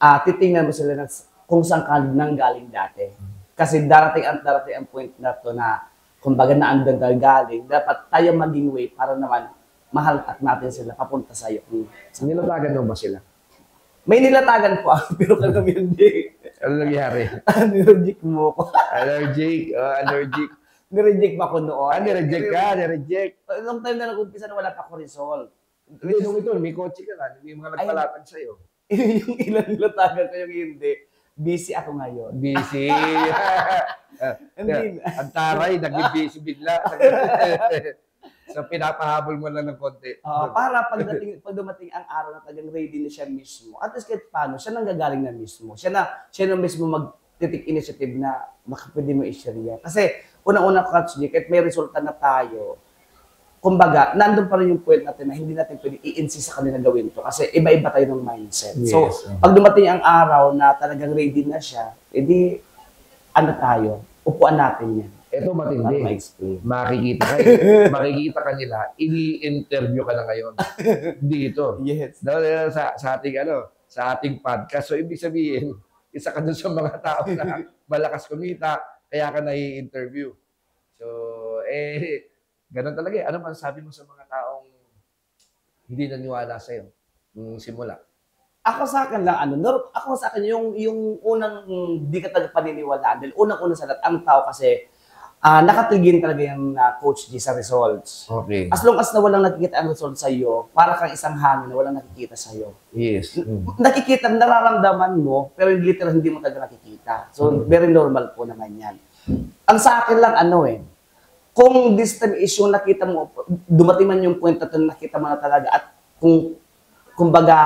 titingnan mo sila kung saan ka nanggaling dati. Kasi darating ang point na to na kumbaga naandun tayo galing, dapat tayo maging way para naman mahalkat natin sila papunta sa iyo. Nilatagan mo ba sila? May nilatagan po pero kami hindi. Ano nangyari? Nireject mo ko. Allergic. Nireject pa ko noon. Nireject ka, nireject. Nung time na nag-umpisa na wala pa ko resolve. Nung ito, may kotse ka na, may mga nagpalatag sa'yo. Yung ilan nilatagan ko yung hindi. Busy ako ngayon. Busy. Hindi na. Ang taray, naging busy bigla. So, pinapahabol mo lang ng konti. Para pag dumating ang araw na talagang ready na siya mismo, at least kahit paano, siya nang gagaling na mismo. Siya na mismo mag-take initiative na baka pwede mo i-share yan. Kasi, unang-una Coach J, kahit may resulta na tayo, kumbaga, nandun pa rin yung point natin na hindi natin pwede i-insist sa kanila gawin to kasi iba-iba tayo ng mindset. Yes. So, pag dumating ang araw na talagang ready na siya, edi, ano tayo, upuan natin yan. Ito Para matindi. ma-explain. Makikita ka nila, ini-interview ka na ngayon. Dito. Yes. Dahil sa ating podcast. So, ibig sabihin, isa ka dun sa mga tao na malakas kumita, kaya ka nai-interview. So, ganun talaga eh. Ano man sabi mo sa mga taong hindi naniwala sa'yo nung simula? Ako sa akin lang, ako sa akin, yung unang di ka talaga paniniwalaan. Dahil unang-una sa lahat, ang tao kasi, nakatigin talaga yung Coach G sa results. Okay. As long as na walang nakikita ang results sa'yo, para kang isang hangin na walang nakikita sa'yo. Yes. Nakikita, nararamdaman mo, pero literal hindi mo talaga nakikita. So, very normal po naman yan. Ang sa akin lang, kung this time is yung nakita mo, dumating man yung point na nakita mo na talaga, at kumbaga,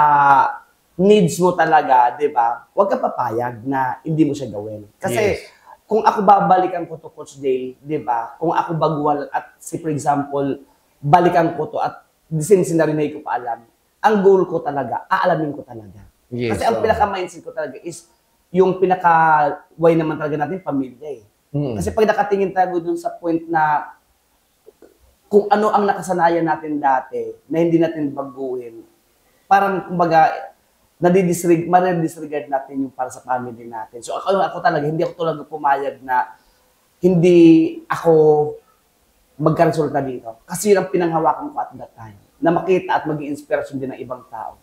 needs mo talaga, di ba? Huwag ka papayag na hindi mo siya gawin. Kasi, kung ako babalikan ko to Coach J, di ba? Kung ako bagual at for example, balikan ko to at the same scenario na hindi ko pa alam, ang goal ko talaga, aalamin ko talaga. Yes, Kasi ang pinaka-mindset ko talaga is yung pinaka-why naman talaga natin, pamilya eh. Kasi pag nakatingin tayo dun sa point na kung ano ang nakasanayan natin dati na hindi natin baguhin, parang kumbaga, ma-disregard natin yung para sa family natin. So ako talaga, hindi ako talaga pumayag na hindi ako magkaresulta dito. Kasi yun ang pinanghawakan ko at that time. Na makita at maging inspirasyon din ng ibang tao.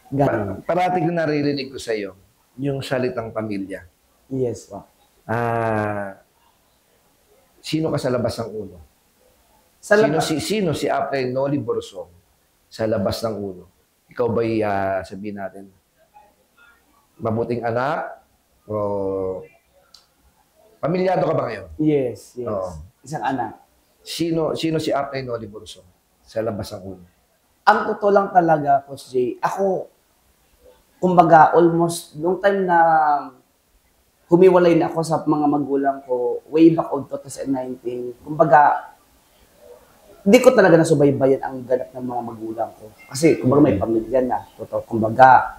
Ganun. Parating na naririnig ko sa iyo yung salitang pamilya. Yes, po. Sino ka sa labas ng ulo? Sa labas, Sino si Apre Noli Borsong sa labas ng ulo? Ikaw ba'y sabihin natin, mabuting anak o pamilyado ka ba ngayon? yes. Oo. Isang anak. Sino si Apre Noli Borsong sa labas ng ulo? Ang totoo lang talaga, Coach J, ako, kumbaga, almost, nung time na humiwalay na ako sa mga magulang ko, way back on 2019, kumbaga, hindi ko talaga nasubaybayan ang ganap ng mga magulang ko. Kasi, kumbaga, may pamilya na. Totoo, kumbaga,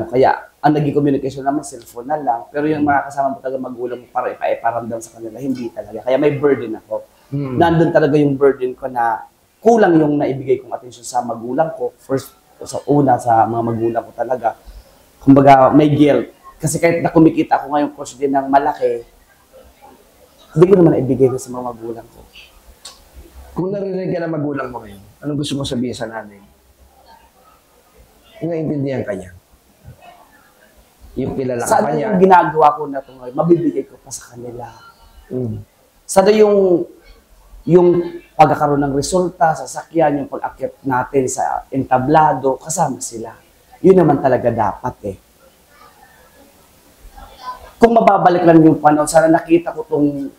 kaya, ang naging communication naman, cellphone na lang. Pero yung mga kasama mo talaga magulang mo para iparamdam sa kanila, hindi talaga. Kaya may burden ako. Nandun talaga yung burden ko na kulang yung naibigay kong atensyon sa magulang ko. First, sa mga magulang ko talaga. Kumbaga, may guilt. Kasi kahit na kumikita ako ngayon coach din ng malaki, hindi ko naman naibigay ko sa mga magulang ko. Kung narinig ka ng magulang mo ngayon, anong gusto mo sabihin sa nanay? Naintindihan ka niya. Yung kilala ka pa Sana niya. yung ginagawa ko na ito ngayon, mabibigay ko pa sa kanila. Sana yung pagkakaroon ng resulta, sasakyan, yung pag-akyat natin sa entablado, kasama sila. Yun naman talaga dapat eh. Kung mababalik lang yung panahon, sana nakita ko tong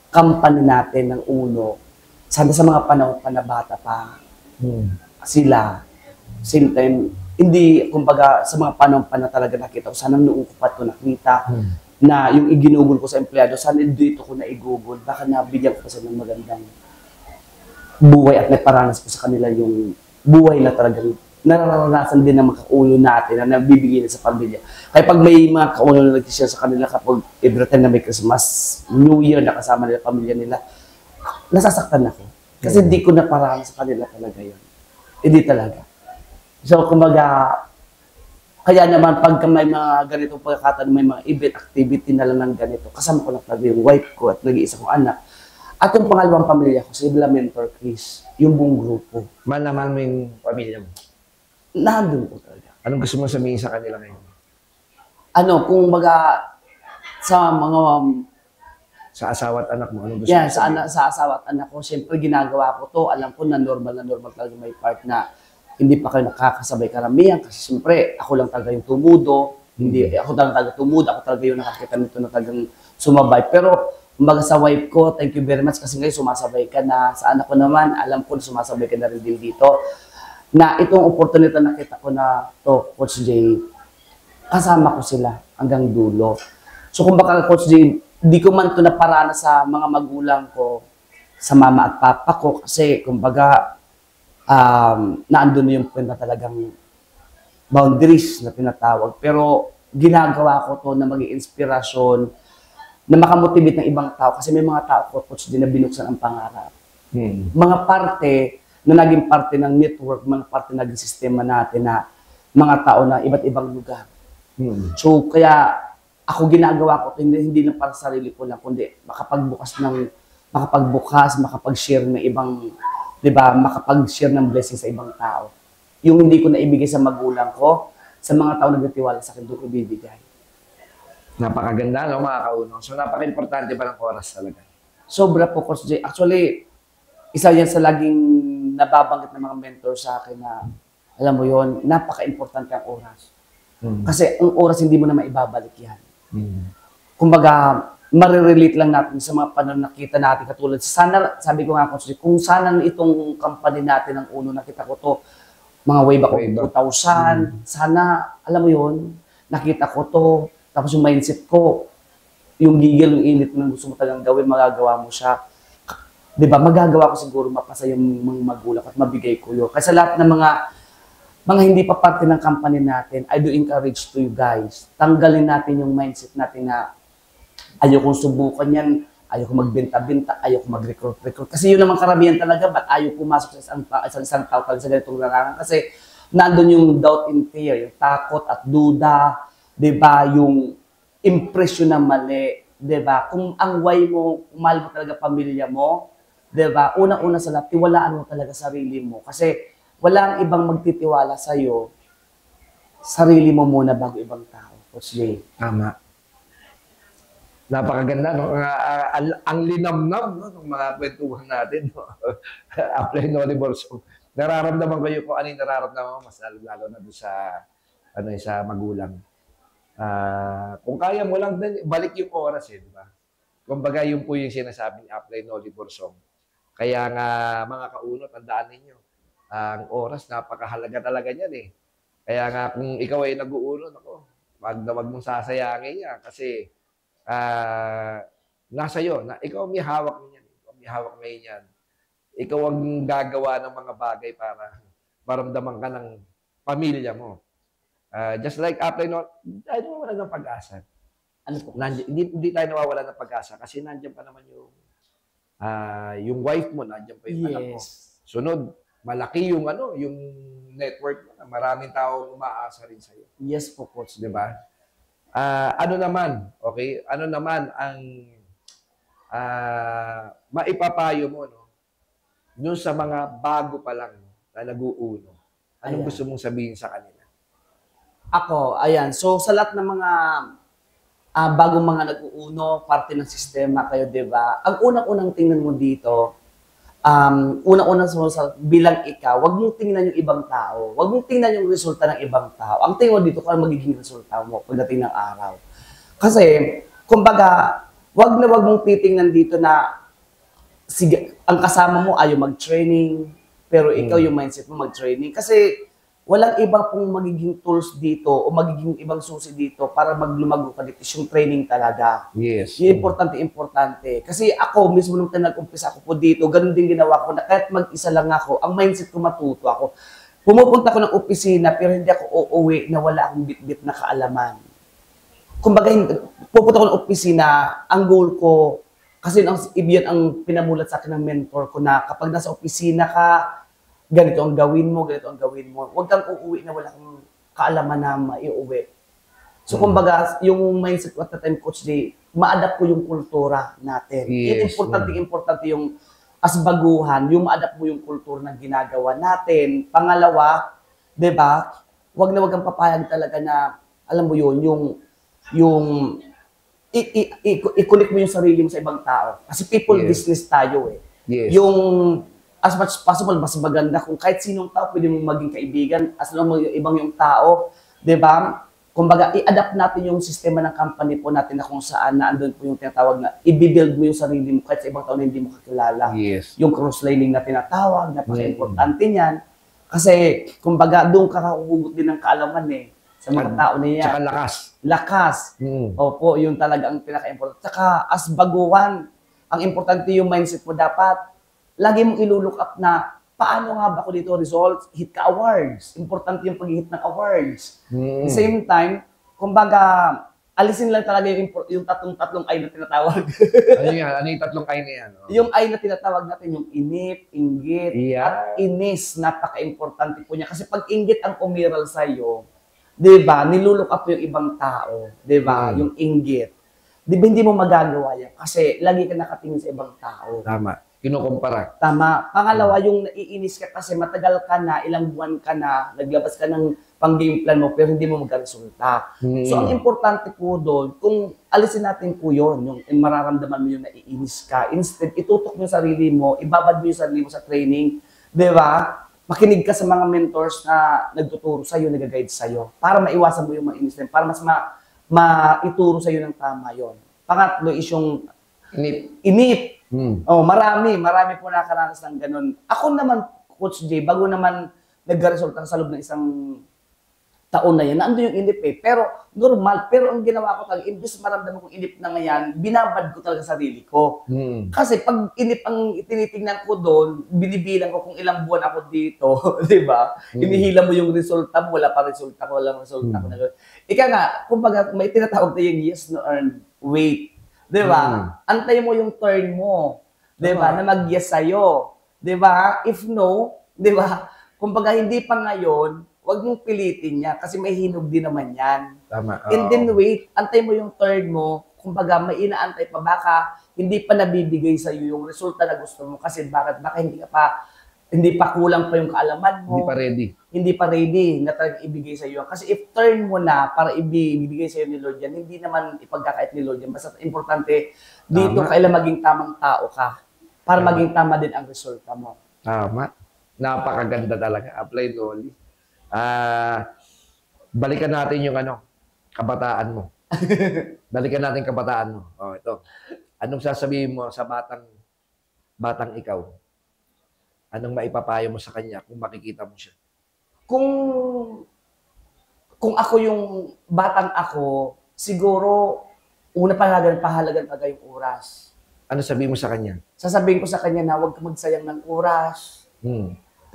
company natin ng uno, sana sa mga panahon pa na bata pa, sila, same time, hindi, kumbaga, sa mga panahon pa na talaga nakita ko, sana noong kupat ko nakita, na yung iginugol ko sa empleyado, sana dito ko na igugol, baka nabigyan ko pa sila ng magandang buhay at naparanas ko sa kanila yung buhay na talagang nararanasan din ng mga kaulo natin na nabibigay na sa pamilya. Kaya pag may mga kaulo na nag-share sa kanila kapag every time na may Christmas, New Year, nakasama nila pamilya nila, nasasaktan ako. Kasi hindi ko naparanas sa kanila talaga yun. Hindi talaga. So, kumbaga, kaya naman pag may mga ganitong pagkakataon, may mga event activity na lang ng ganito, kasama ko na talaga yung wife ko at nag-iisa kong anak. At yung pangalawang pamilya ko, si Bla Mentor Chris, yung buong grupo. Malaman mo yung pamilya mo. Nandun ko talaga. Anong gusto mo sabihin sa kanila ngayon? Kung baga, sa mga, Sa asawa at anak mo, anong gusto mo sabihin? sa asawa at anak ko, syempre ginagawa ko to, alam ko na normal talaga may part na hindi pa kayo nakakasabay karamihan kasi syempre, ako lang talaga yung tumudo, ako talaga tumudo, ako talaga yung nakakita nito na talagang sumabay. Pero Kumbaga sa wife ko, thank you very much kasi ngayon sumasabay ka na. Sa anak ko naman, alam ko na sumasabay ka na rin din dito. Na itong opportunity na nakita ko na to, Coach Jay, kasama ko sila hanggang dulo. So kumbaga, Coach Jay, di ko man ito naparana sa mga magulang ko, sa mama at papa ko, kasi kumbaga, naandun na yung point na talagang boundaries na tinatawag. Pero ginagawa ko to na maging inspirasyon, na makamotivate ng ibang tao kasi may mga tao, Coach, din na binuksan ang pangarap. Mga parte na naging parte ng network, mga parte na naging sistema natin na mga tao na iba't ibang lugar. So, kaya ako ginagawa ko, hindi lang para sa sarili ko lang, kundi makapag-share ng ibang, di ba, makapag-share ng blessing sa ibang tao. Yung hindi ko na ibigay sa magulang ko, sa mga tao na nagtitiwala sa akin, doon ko ibibigay. Napakaganda, no, mga kauno. So, napaka-importante pa ng oras talaga. Sobra po, Coach Jay. Actually, isa yan sa laging nababanggit ng mga mentor sa akin na, alam mo yon, napaka-importante ang oras. Kasi ang oras hindi mo na maibabalik yan. Kumbaga, marirelate lang natin sa mga pananakita natin katulad. Sana, sabi ko nga, Coach Jay, kung sana itong company natin ang uno, nakita ko to, mga way back 2000, sana, alam mo yon, nakita ko to, tapos yung mindset ko, yung gigil, yung init ng gusto mo talagang gawin, magagawa mo siya. Diba, magagawa ko siguro mapasa yung mga magulang at mabigay ko yun. Kasi lahat ng mga hindi pa parte ng company natin, I do encourage to you guys. Tanggalin natin yung mindset natin na ayokong subukan yan, ayoko magbenta-benta, ayoko mag-recruit. Kasi yun naman karamihan talaga, ba't ayoko pumasok sa isang tao talaga sa ganitong larangan? Kasi nandun yung doubt and fear, yung takot at duda, 'di ba, yung impression na mali, 'di ba? Kung ang why mo, kung mahal mo talaga pamilya mo, 'di ba? Unang-una sa lahat, tiwalaan mo talaga sarili mo kasi wala ang ibang magtitiwala sa iyo. Sarili mo muna bago ibang tao. Coach Jay. Tama. Napakaganda, no? Ang linamnam, no, ng mga kwentuhan natin, no? Apply no divorce. Nararamdaman ko yung kung ano yung nararamdaman mo, mas lalo na doon sa, sa magulang. Kung kaya mo lang, balik yung oras, di ba? Kumbaga, yun po yung sinasabing apply no divorce song. Kaya nga, mga kauno, tandaan ninyo, ang oras, napakahalaga talaga niyan eh. Kaya nga, kung ikaw ay nag-uuno, ako, wag mong sasayangin niya kasi nasa iyo, na ikaw may hawak niyan. Ikaw may hawak niyan. Ikaw ang gagawa ng mga bagay para maramdaman ka ng pamilya mo. Just like apply no, tayo nawawala ng pag-asa. Ano po? Hindi tayo nawawala ng pag-asa kasi nandiyan pa naman yung wife mo, nandiyan pa yung anak mo. Sunod, malaki yung yung network mo na maraming tao umaasa rin sa iyo. Yes po, Coach. 'Di ba? Ano naman, okay? Ano naman ang maipapayo mo, no? Doon sa mga bago pa lang na nag-uuno. Anong gusto mong sabihin sa kanila? Ako, ayan. So, sa lahat ng mga bagong mga nag-uuno, parte ng sistema kayo, di ba? Ang unang-unang tingnan mo dito, unang-unang bilang ikaw, wag mong tingnan yung ibang tao. Wag mong tingnan yung resulta ng ibang tao. Ang tingin mo dito, kung ano magiging resulta mo pagdating ng araw. Kasi, kumbaga, wag mong titingnan dito na sige, ang kasama mo ayaw mag-training, pero ikaw yung mindset mo mag-training. Kasi, walang iba pong magiging tools dito o magiging ibang susi dito para maglumago ka dito. Yung training talaga. Yes. Yung importante. Kasi ako, mismo nung nag-umpisa ako po dito, ganun din ginawa ko na kahit mag-isa lang ako, ang mindset ko matuto ako. Pumupunta ko ng opisina pero hindi ako uuwi na wala akong bit-bit na kaalaman. Kumbaga, pupunta ko ng opisina, ang goal ko, kasi yan ang pinamulat sa akin ng mentor ko na kapag nasa opisina ka, ganito ang gawin mo, ganito ang gawin mo. Huwag kang uuwi na wala kang kaalaman na maiuwi. So, kumbaga, yung mindset ko at the time, Coach Jay, ma-adapt ko yung kultura natin. Yes. Importante yung as baguhan, yung ma-adapt mo yung kultura na ginagawa natin. Pangalawa, di ba, huwag kang papayag talaga na, alam mo yun, yung i-connect mo yung sarili mo sa ibang tao. Kasi people business tayo eh. Yes. Yung as much as possible, mas maganda kung kahit sinong tao pwede mong maging kaibigan, as long as ibang yung tao, di ba? kumbaga, i-adapt natin yung sistema ng company po natin na kung saan na andun po yung tinatawag na i-build mo yung sarili mo kahit sa ibang tao na hindi mo kakilala. Yes. Yung cross-lining na tinatawag, napaka-importante niyan. Kasi, kumbaga, doon ka kakuhugot din ng kaalaman sa mga tao na yan. Tsaka lakas. Lakas. Opo, yun talaga ang pinaka-important. Tsaka, as baguhan, ang importante yung mindset mo dapat, lagi mong ilulook up na, paano nga ba ako dito results? Hit ka awards. Importante yung pag-hit ng awards. At the same time, kumbaga, alisin lang talaga yung tatlong I na tinatawag. Ano yan? Ano yung tatlong I na yan? Oh. Yung I na tinatawag natin, yung inip, inggit, Yeah. at inis. Napaka-importante po niya. Kasi pag inggit ang umiral sa'yo, di ba, nilulook up yung ibang tao. Di ba? Yung inggit. Di ba, hindi mo magagawa yan? Kasi lagi ka nakatingin sa ibang tao. Tama. Kinukumpara. Tama. Pangalawa, yung naiinis ka kasi matagal ka na, ilang buwan ka na, naglabas ka ng pang-game plan mo, pero hindi mo magkaresulta. So, ang importante po doon, kung alisin natin po yun, yung mararamdaman mo yung naiinis ka, instead, itutok mo yung sarili mo, ibabad mo yung sarili mo sa training, di ba? Makinig ka sa mga mentors na nagtuturo sa'yo, nag-guide sa'yo, para maiwasan mo yung mainis na yun, para mas maituro sa'yo ng tama yon. Pangatlo is yung inip. Oh, marami po nakakaranas ng ganun. Ako naman, Coach J, bago naman nagka-resulta sa loob ng isang taon na yan, naando yung inip Pero normal, pero ang ginawa ko talaga, imbes maramdaman kong inip na ngayon, binabad ko talaga sarili ko. Kasi pag inip ang tinitingnan ko doon, binibilang ko kung ilang buwan ako dito, di ba? Hinihila mo yung resulta mo, wala pa resulta ko, walang resulta ko. Ika nga, kumbaga, may tinatawag na yung yes, no, earn, wait. Di ba? Antay mo yung turn mo. Di ba? Na mag-yes sa'yo. Di ba? If no, di ba? Kumbaga, hindi pa ngayon, huwag mong pilitin niya kasi may hinog din naman yan. Tama. And then wait, antay mo yung turn mo. Kumbaga, may inaantay pa. Baka hindi pa nabibigay sa'yo yung resulta na gusto mo. Kasi baka hindi pa kulang pa yung kaalaman mo. Hindi pa ready. Hindi pa ready na talagang ibigay sa iyo. Kasi if turn mo na para ibigay sa iyo ni Lord yan, hindi naman ipagkakait ni Lord yan. Basta importante, dito kailan maging tamang tao ka para maging tama din ang resulta mo. Tama. Napakaganda talaga. Apply Noli. Balikan natin yung kabataan mo. Balikan natin kabataan mo. Oh, ito. Anong sasabihin mo sa batang ikaw? Anong maipapayo mo sa kanya kung makikita mo siya? Kung ako yung batang ako, siguro una pahalagan talaga yung oras. Ano sabihin mo sa kanya? Sasabihin ko sa kanya na huwag ka magsayang ng oras.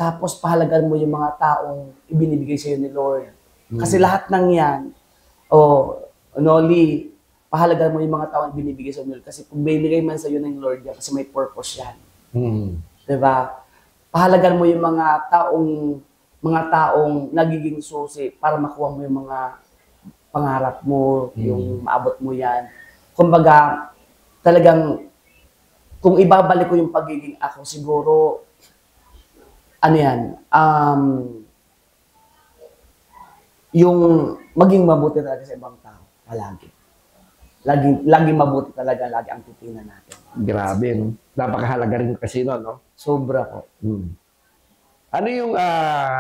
Tapos pahalagan mo yung mga taong ibinibigay sa iyo ni Lord. Kasi lahat ng yan, Noli, pahalagan mo yung mga taong ibinibigay sa iyo ni Lord. Kasi kung binigay man sa iyo ng Lord yan, kasi may purpose yan. Diba? Pahalagan mo yung mga taong nagiging susi para makuha mo yung mga pangarap mo, yung maabot mo yan. Kumbaga, talagang, kung ibabalik ko yung pagiging ako, siguro, yung maging mabuti talaga sa ibang tao, palagi. Laging mabuti talaga, lagi ang titingnan natin. Grabe, no? Napakahalaga rin kasi no? Sobra po. Ano yung,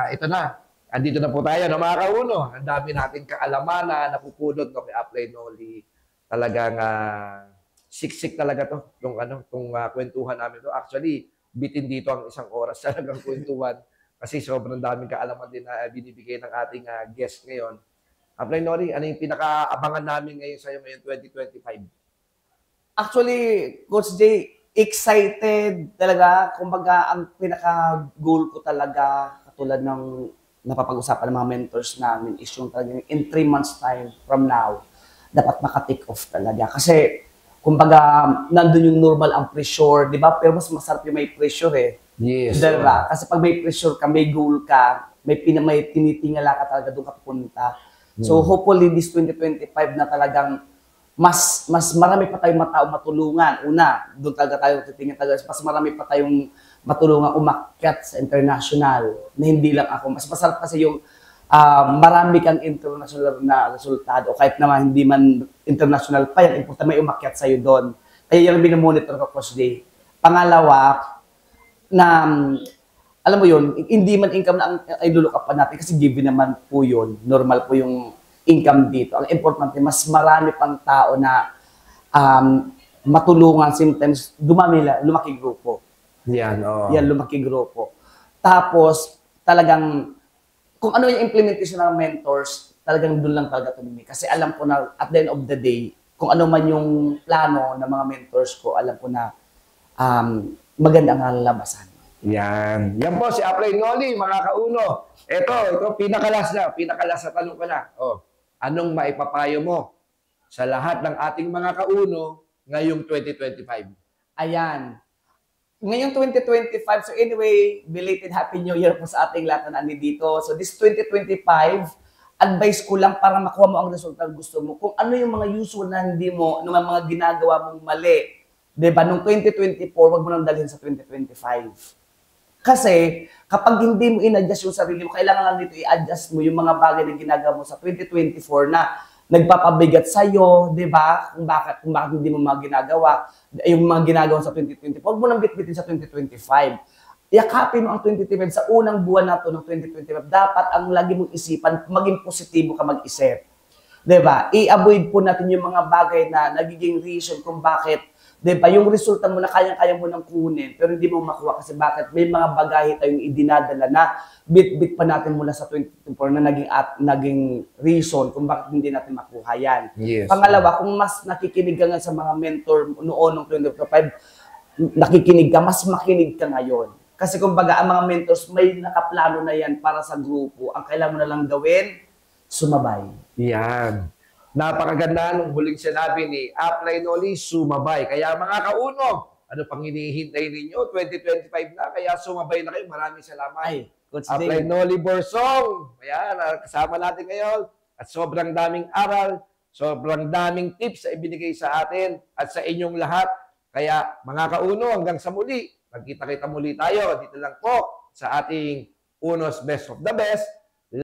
ito na, andito na po tayo, no, mga kauno. Ang dami nating kaalaman na napupulot no, kay Apply Noli. Talagang siksik talaga to, tong kwentuhan namin to. Actually, bitin dito ang isang oras talagang kwentuhan. Kasi sobrang daming kaalaman din na binibigay ng ating guest ngayon. Apply Noli, ano yung pinaka-abangan namin ngayon sa'yo ngayon 2025? Actually, Coach J, excited talaga. Kumbaga, ang pinaka-goal ko talaga, katulad ng napapag-usapan ng mga mentors namin, is yung talagang in 3 months time from now, dapat maka-take off talaga. Kasi, kumbaga, nandun yung normal ang pressure, di ba? Pero mas masarap yung may pressure Yes. Diba? Kasi pag may pressure ka, may goal ka, may tinitingala ka talaga doon ka pupunta. So, hopefully, this 2025 na talagang mas marami pa tayong matao matulungan. Una, doon talaga tayo titingin talaga, mas marami pa tayong matulungan umakyat sa international na hindi lang ako. Mas masarap kasi yung marami kang international na resultado o kahit naman hindi man international pa yan, importante may umakyat sa'yo doon. Kaya yan ang binamonitor ko, Coach J. Pangalawa, na alam mo yun, hindi man income na ang ilulukapan natin kasi given naman po yun. Normal po yung income dito. Ang importante, mas marami pang tao na matulungan, sometimes lumaki grupo. Yan, oh. Yan, lumaki grupo. Tapos, talagang, kung ano yung implementation ng mentors, talagang doon lang talaga tumimi. Kasi alam ko na, at the end of the day, kung ano man yung plano ng mga mentors ko, alam ko na maganda ang lalabasan. Yan. Yan po si Upline Noli, mga kauno. Ito, pinakalas na tanong ko na. Oh, anong maipapayo mo sa lahat ng ating mga kauno ngayong 2025? Ayan. Ngayong 2025, so anyway, belated Happy New Year po sa ating lahat na nandito. So this 2025, advice ko lang para makuha mo ang resulta na gusto mo. Kung ano yung mga usual na hindi mo, ano mga ginagawa mong mali, diba? Nung 2024, wag mo nang dalhin sa 2025. Kasi, kapag hindi mo in-adjust yung sarili mo, kailangan lang dito i-adjust mo yung mga bagay na ginagawa mo sa 2024 na nagpapabigat sa'yo, di ba? Kung bakit hindi mo mga ginagawa, yung mga ginagawa sa 2024, huwag mo nang bitbitin sa 2025. Yakapin mo ang 2025 sa unang buwan na to ng 2025. Dapat ang lagi mong isipan, maging positibo ka mag-isip. Di ba? I-avoid po natin yung mga bagay na nagiging reason kung bakit, di ba, yung resulta mo na kayang-kaya mo nang kunin, pero hindi mo makuha kasi bakit may mga bagahe tayong idinadala na bit-bit pa natin mula sa 2024 na naging reason kung bakit hindi natin makuha yan. Yes. Pangalawa, kung mas nakikinig ka nga sa mga mentor noon ng 2025, nakikinig ka, mas makinig ka ngayon. Kasi kumbaga, ang mga mentors, may nakaplano na yan para sa grupo. Ang kailangan mo na lang gawin, sumabay. Yan. Napakaganda nung huling sinabi ni Upline Noli, sumabay. Kaya mga kauno, ano pang hinihintay ninyo? 2025 na, kaya sumabay na kayo. Maraming salamat. Ay, Coach Upline Dave. Noli Borsong. Ayan, kasama natin ngayon. At sobrang daming aral, sobrang daming tips na ibinigay sa atin at sa inyong lahat. Kaya mga kauno, hanggang sa muli, magkita-kita muli tayo. Dito lang po sa ating Unos Best of the Best.